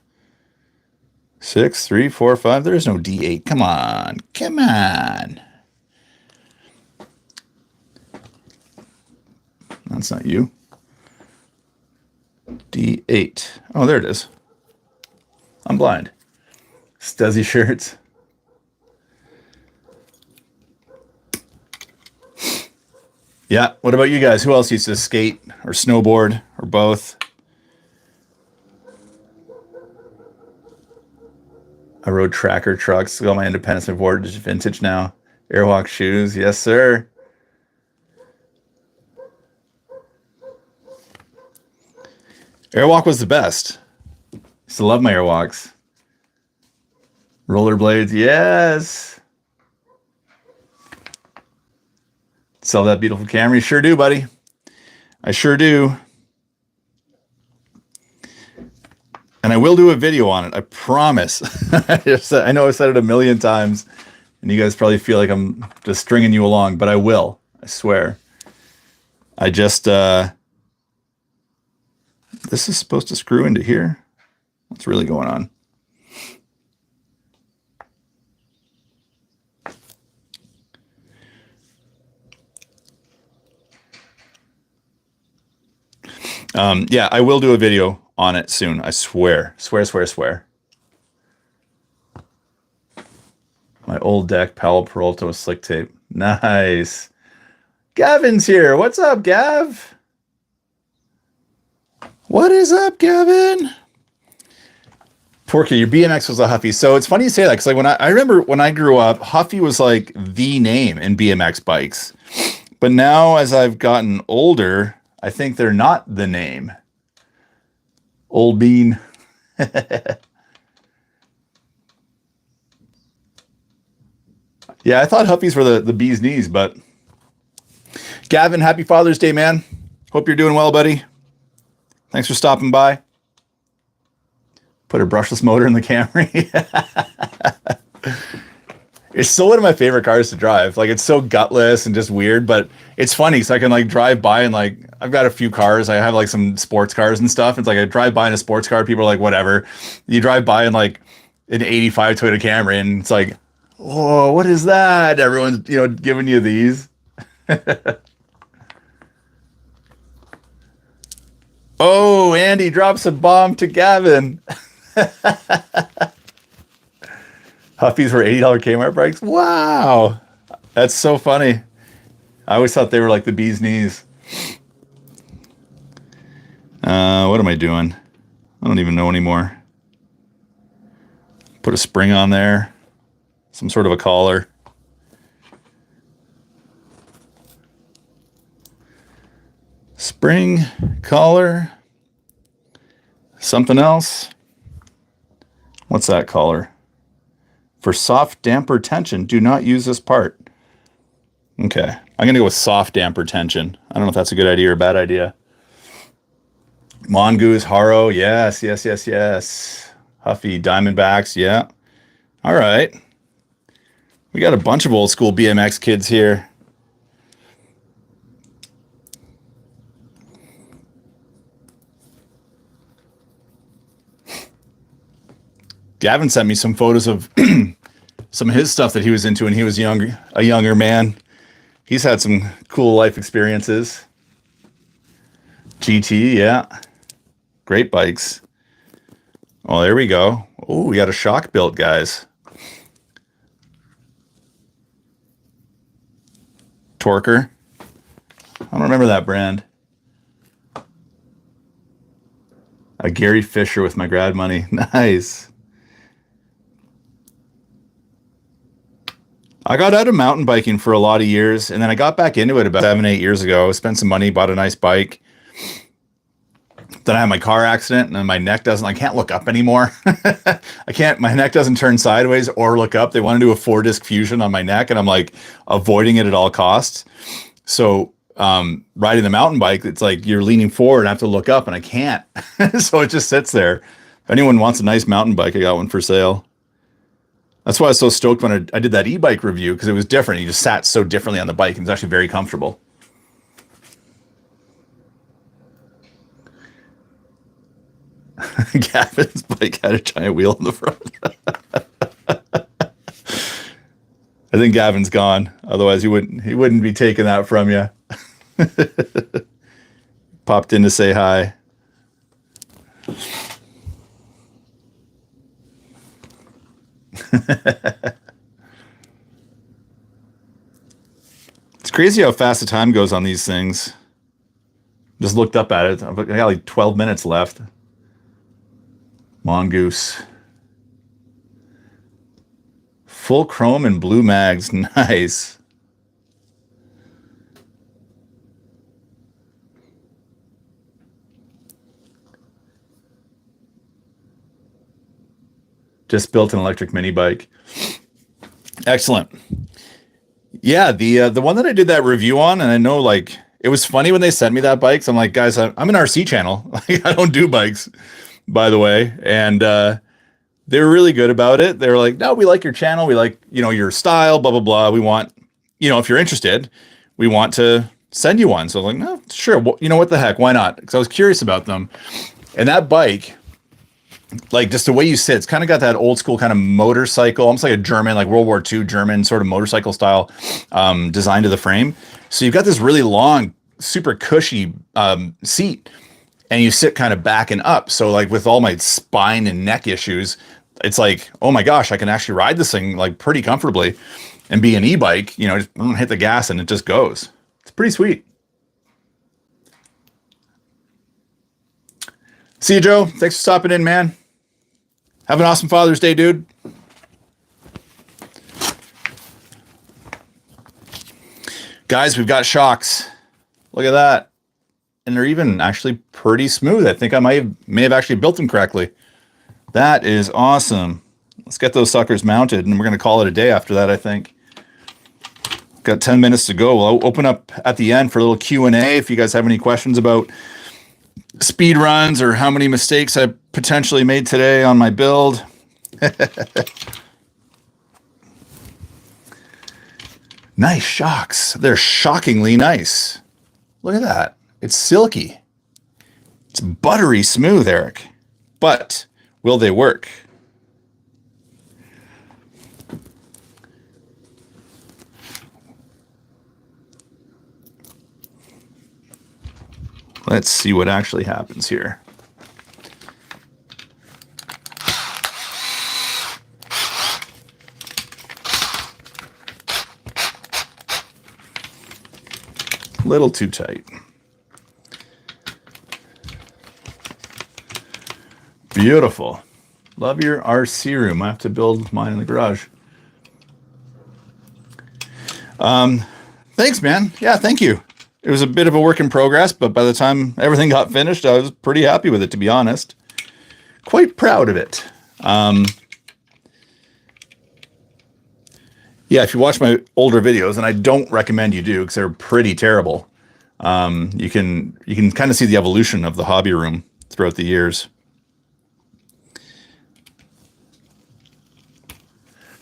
6, 3, 4, 5. There is no D8. Come on. Come on. That's not you. D8. Oh, there it is. I'm blind. Stuzzy shirts. Yeah. What about you guys? Who else used to skate or snowboard or both? I rode tracker trucks. Got my Independence Award, vintage now. Airwalk shoes. Yes, sir. Airwalk was the best. Used to love my Airwalks. Rollerblades. Yes. Sell that beautiful Camry. Sure do, buddy. I sure do. And I will do a video on it. I promise. I know I've said it a million times, and you guys probably feel like I'm just stringing you along, but I will. I swear. I just, this is supposed to screw into here. What's really going on? Yeah, I will do a video on it soon. I swear. Swear, swear, swear. My old deck, Powell Peralta slick tape. Nice. Gavin's here. What's up, Gav? What is up, Gavin? Porky, your BMX was a Huffy. So it's funny you say that, because like I remember when I grew up, Huffy was like the name in BMX bikes. But now as I've gotten older, I think they're not the name. Old Bean. Yeah, I thought Huffies were the bee's knees, but Gavin, happy Father's Day, man. Hope you're doing well, buddy. Thanks for stopping by. Put a brushless motor in the Camry. It's still one of my favorite cars to drive. Like, it's so gutless and just weird, but it's funny. So I can like drive by and like, I've got a few cars. I have like some sports cars and stuff. It's like I drive by in a sports car. People are like, whatever. You drive by in like an 85 Toyota Camry and it's like, oh, what is that? Everyone's, giving you these. Oh, Andy drops a bomb to Gavin. Huffies were $80 Kmart bikes. Wow. That's so funny. I always thought they were like the bee's knees. What am I doing? I don't even know anymore. Put a spring on there. Some sort of a collar. Spring, collar. Something else. What's that collar? For soft damper tension, do not use this part. Okay, I'm gonna go with soft damper tension. I don't know if that's a good idea or a bad idea. Mongoose, Haro, yes. Huffy, Diamondbacks, yeah. All right. We got a bunch of old school BMX kids here. Gavin sent me some photos of some of his stuff that he was into when he was a younger man. He's had some cool life experiences. GT, yeah. Great bikes. Oh, there we go. Oh, we got a shock built, guys. Torker. I don't remember that brand. A Gary Fisher with my grad money. Nice. I got out of mountain biking for a lot of years, and then I got back into it about 7-8 years ago. Spent some money, bought a nice bike. Then I had my car accident, and my neck I can't look up anymore. My neck doesn't turn sideways or look up. They want to do a 4-disc fusion on my neck, and I'm like avoiding it at all costs. So riding the mountain bike, it's like you're leaning forward and I have to look up, and I can't. So it just sits there. If anyone wants a nice mountain bike, I got one for sale. That's why I was so stoked when I did that e-bike review, because it was different. You just sat so differently on the bike, and it's actually very comfortable. Gavin's bike had a giant wheel in the front. I think Gavin's gone. Otherwise, he wouldn't be taking that from you. Popped in to say hi. It's crazy how fast the time goes on these things. Just looked up at it. I got like 12 minutes left. Mongoose. Full chrome and blue mags. Nice. Just built an electric mini bike. Excellent. Yeah, the one that I did that review on, and I know like it was funny when they sent me that bike. So I'm like, guys, I'm an RC channel. Like, I don't do bikes, by the way. And they were really good about it. They were like, no, we like your channel. We like, your style, blah, blah, blah. We want, if you're interested, we want to send you one. So I'm like, no, sure. Well, what the heck? Why not? Because I was curious about them. And that bike, like just the way you sit, it's kind of got that old school kind of motorcycle, almost like a German, like World War II German sort of motorcycle style design to the frame. So you've got this really long, super cushy seat, and you sit kind of back and up. So like with all my spine and neck issues, it's like, oh my gosh, I can actually ride this thing like pretty comfortably and be an e-bike, just hit the gas and it just goes. It's pretty sweet. See you, Joe. Thanks for stopping in, man. Have an awesome Father's Day, dude. Guys, we've got shocks. Look at that. And they're even actually pretty smooth. I think I may have actually built them correctly. That is awesome. Let's get those suckers mounted, and we're going to call it a day after that, I think. got 10 minutes to go. I'll open up at the end for a little Q&A if you guys have any questions about speed runs or how many mistakes I potentially made today on my build. Nice shocks. They're shockingly nice. Look at that. It's silky. It's buttery smooth, Eric. But will they work? Let's see what actually happens here. Little too tight. Beautiful. Love your RC room. I have to build mine in the garage. Thanks, man. Yeah, thank you. It was a bit of a work in progress, but by the time everything got finished, I was pretty happy with it, to be honest. Quite proud of it. Yeah, if you watch my older videos, and I don't recommend you do because they're pretty terrible, you can kind of see the evolution of the hobby room throughout the years.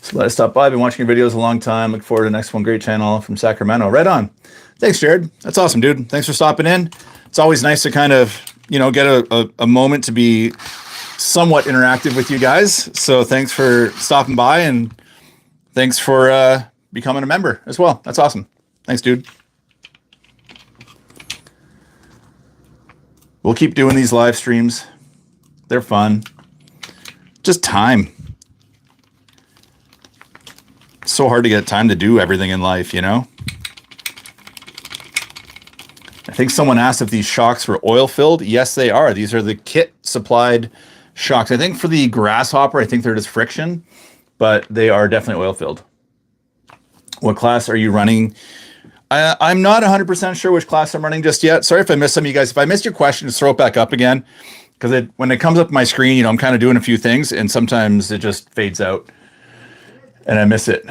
So let us stop by. I've been watching your videos a long time. Look forward to the next one. Great channel from Sacramento. Right on. Thanks, Jared. That's awesome, dude. Thanks for stopping in. It's always nice to kind of, get a moment to be somewhat interactive with you guys. So thanks for stopping by, and thanks for becoming a member as well. That's awesome. Thanks, dude. We'll keep doing these live streams. They're fun. Just time. It's so hard to get time to do everything in life, I think someone asked if these shocks were oil filled. Yes, they are. These are the kit supplied shocks. I think for the Grasshopper, I think they're just friction, but they are definitely oil filled. What class are you running? I'm not 100% sure which class I'm running just yet. Sorry if I missed some of you guys. If I missed your question, just throw it back up again. Because when it comes up on my screen, I'm kind of doing a few things, and sometimes it just fades out and I miss it.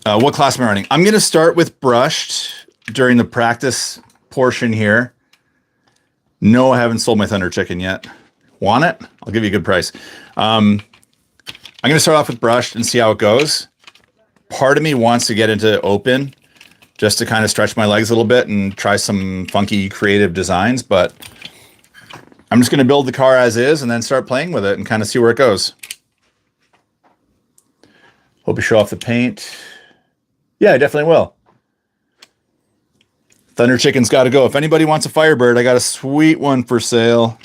What class am I running? I'm going to start with brushed during the practice portion here. No, I haven't sold my Thunder Chicken yet. Want it? I'll give you a good price. I'm going to start off with brushed and see how it goes. Part of me wants to get into open just to kind of stretch my legs a little bit and try some funky creative designs, but I'm just going to build the car as is and then start playing with it and kind of see where it goes. Hope you show off the paint. Yeah, I definitely will. Thunder Chicken's got to go. If anybody wants a Firebird, I got a sweet one for sale.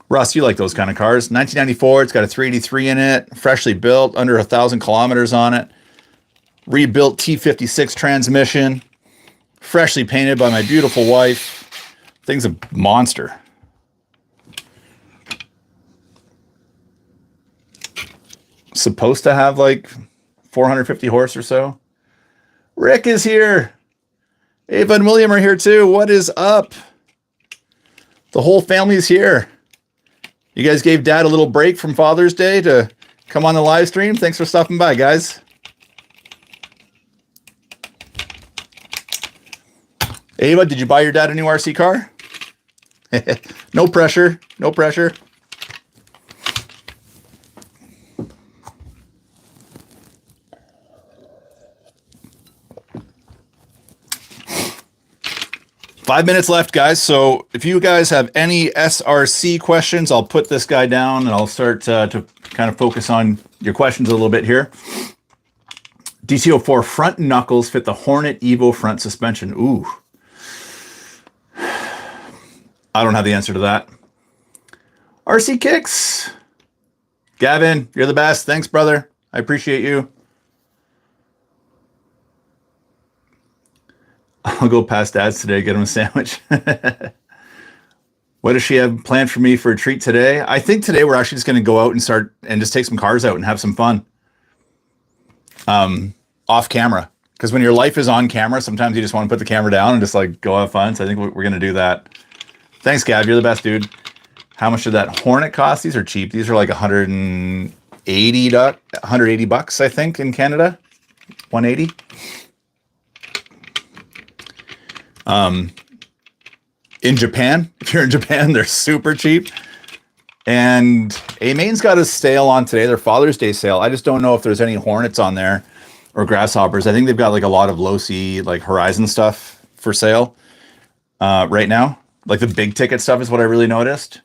Russ, you like those kind of cars. 1994, it's got a 383 in it, freshly built, under 1,000 kilometers on it. Rebuilt T56 transmission, freshly painted by my beautiful wife. Thing's a monster. Supposed to have like 450 horse or so. Rick is here. Ava and William are here too. What is up? The whole family is here. You guys gave Dad a little break from Father's Day to come on the live stream. Thanks for stopping by, guys. Ava, did you buy your dad a new RC car? No pressure. No pressure. Five minutes left, guys. So if you guys have any SRC questions, I'll put this guy down and I'll start to kind of focus on your questions a little bit here. DT04 front knuckles fit the Hornet Evo front suspension. Ooh. I don't have the answer to that. RC Kicks. Gavin, you're the best. Thanks, brother. I appreciate you. I'll go past Dad's today, get him a sandwich. What does she have planned for me for a treat today? I think today we're actually just going to go out and start and just take some cars out and have some fun. Off camera. Because when your life is on camera, sometimes you just want to put the camera down and just like go have fun. So I think we're going to do that. Thanks, Gav. You're the best, dude. How much did that Hornet cost? These are cheap. These are like 100 and $180, I think, in Canada. 180. In Japan, if you're in Japan, they're super cheap. And A-Main's got a sale on today, their Father's Day sale. I just don't know if there's any Hornets on there or Grasshoppers. I think they've got like a lot of low C, like Horizon stuff for sale right now. Like the big ticket stuff is what I really noticed.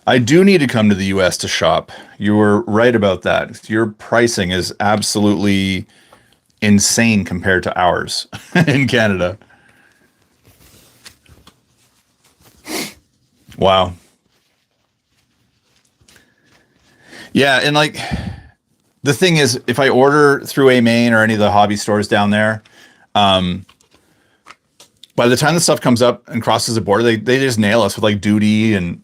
I do need to come to the US to shop. You were right about that. Your pricing is absolutely insane compared to ours in Canada. Wow. Yeah, and like the thing is, if I order through A-Main or any of the hobby stores down there, by the time the stuff comes up and crosses the border, they just nail us with like duty and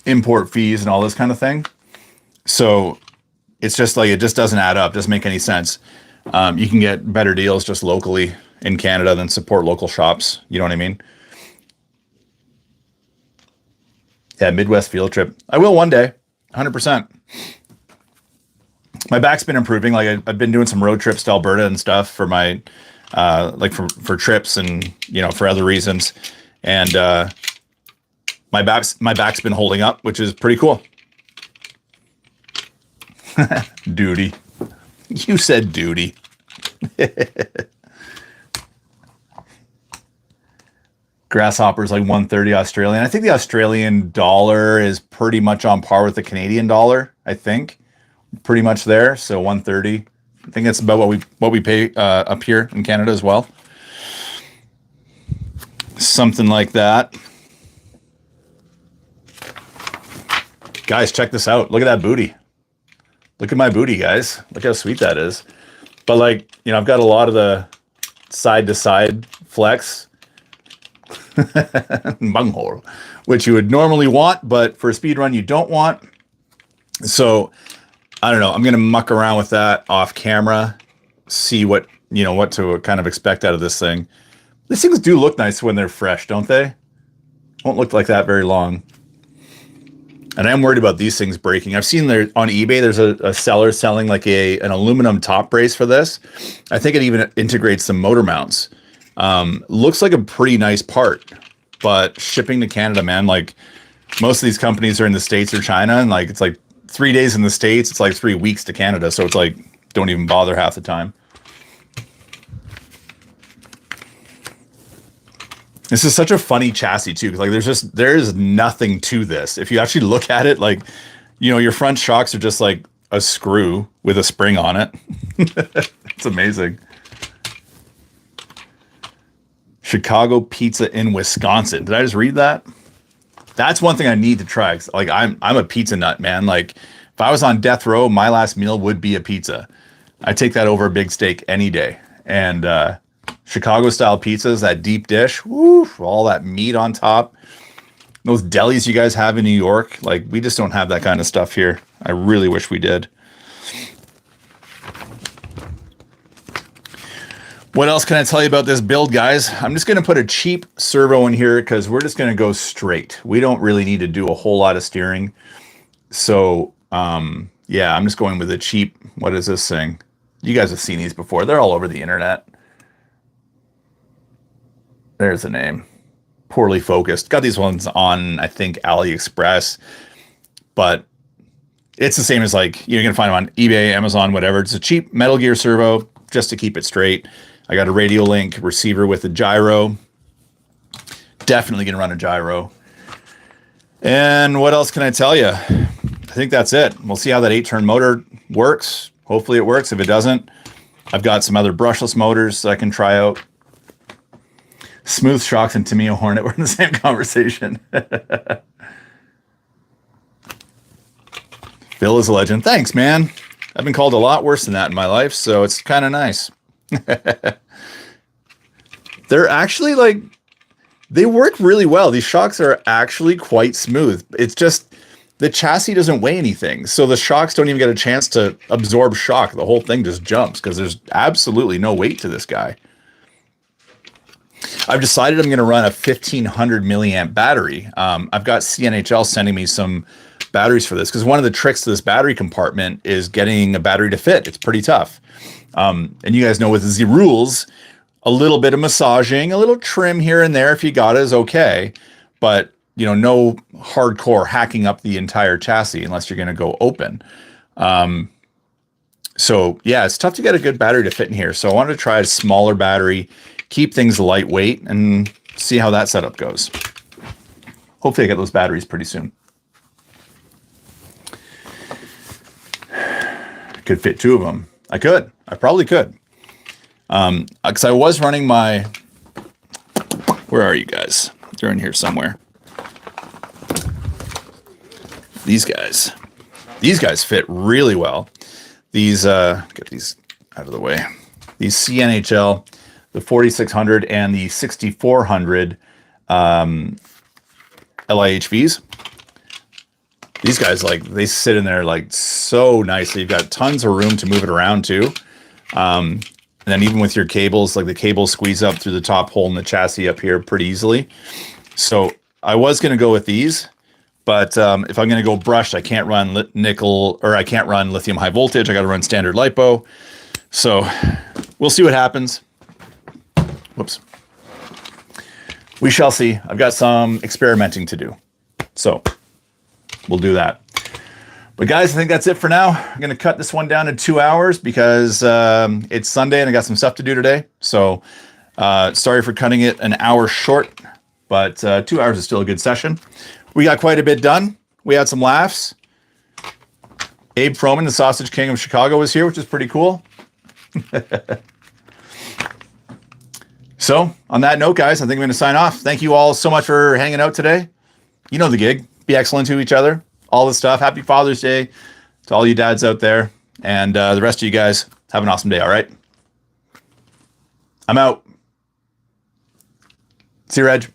import fees and all this kind of thing. So it's just like, it just doesn't add up. Doesn't make any sense. You can get better deals just locally in Canada than support local shops. You know what I mean? Yeah, Midwest field trip. I will one day, 100%. My back's been improving. Like I've been doing some road trips to Alberta and stuff for my, like for trips and, you know, for other reasons. And my back's been holding up, which is pretty cool. Duty. You said duty. Grasshopper's like 130 Australian. I think the Australian dollar is pretty much on par with the Canadian dollar. I think pretty much there. So 130. I think that's about what we pay up here in Canada as well. Something like that. Guys, check this out. Look at that booty. Look at my booty, guys. Look how sweet that is. But like, you know, I've got a lot of the side to side flex. Bunghole, which you would normally want, but for a speed run you don't want. So I don't know. I'm gonna muck around with that off camera, see what to kind of expect out of this thing. These things do look nice when they're fresh, don't they? Won't look like that very long. And I'm worried about these things breaking. I've seen there on eBay, there's a seller selling like an aluminum top brace for this. I think it even integrates some motor mounts. Looks like a pretty nice part, but shipping to Canada, man, like most of these companies are in the States or China, and like it's like 3 days in the States, it's like 3 weeks to Canada. So it's like, don't even bother half the time. This is such a funny chassis too, because like there is nothing to this. If you actually look at it, like, you know, your front shocks are just like a screw with a spring on it. It's amazing. Chicago pizza in Wisconsin. Did I just read that? That's one thing I need to try. Like I'm a pizza nut, man. Like if I was on death row, my last meal would be a pizza. I take that over a big steak any day. And Chicago style pizzas, that deep dish, woo, all that meat on top. Those delis you guys have in New York, like we just don't have that kind of stuff here. I really wish we did. What else can I tell you about this build, guys? I'm just going to put a cheap servo in here because we're just going to go straight. We don't really need to do a whole lot of steering. So, yeah, I'm just going with a cheap, what is this thing? You guys have seen these before. They're all over the internet. There's the name. Poorly focused. Got these ones on, I think, AliExpress. But it's the same as like, you're going to find them on eBay, Amazon, whatever. It's a cheap Metal Gear servo just to keep it straight. I got a radio link receiver with a gyro. Definitely going to run a gyro. And what else can I tell you? I think that's it. We'll see how that 8-turn motor works. Hopefully it works. If it doesn't, I've got some other brushless motors that I can try out. Smooth shocks and Tamiya Hornet were in the same conversation. Phil is a legend. Thanks, man. I've been called a lot worse than that in my life, so it's kind of nice. They're actually like, they work really well. These shocks are actually quite smooth. It's just the chassis doesn't weigh anything. So the shocks don't even get a chance to absorb shock. The whole thing just jumps because there's absolutely no weight to this guy. I've decided I'm going to run a 1500 milliamp battery. I've got CNHL sending me some batteries for this because one of the tricks to this battery compartment is getting a battery to fit. It's pretty tough. And you guys know with the rules, a little bit of massaging, a little trim here and there if you got it is okay. But, you know, no hardcore hacking up the entire chassis unless you're going to go open. So yeah, it's tough to get a good battery to fit in here. So I wanted to try a smaller battery, keep things lightweight, and see how that setup goes. Hopefully I get those batteries pretty soon. Could fit 2 of them. I probably could. Because I was running my, where are you guys? They're in here somewhere. These guys fit really well. These, get these out of the way. These CNHL, the 4600 and the 6400 LIHVs. These guys, like, they sit in there like so nicely. You've got tons of room to move it around too. And then even with your cables, like the cables squeeze up through the top hole in the chassis up here pretty easily. So I was going to go with these. But if I'm going to go brushed, I can't run nickel, or I can't run lithium high voltage. I got to run standard LiPo. So we'll see what happens. Whoops. We shall see. I've got some experimenting to do. So we'll do that. But guys, I think that's it for now. I'm going to cut this one down to 2 hours because it's Sunday and I got some stuff to do today. So sorry for cutting it an hour short, but 2 hours is still a good session. We got quite a bit done. We had some laughs. Abe Froman, the Sausage King of Chicago, was here, which is pretty cool. So, on that note, guys, I think I'm going to sign off. Thank you all so much for hanging out today. You know the gig. Be excellent to each other. All this stuff. Happy Father's Day to all you dads out there. And the rest of you guys, have an awesome day, all right? I'm out. See you, Reg.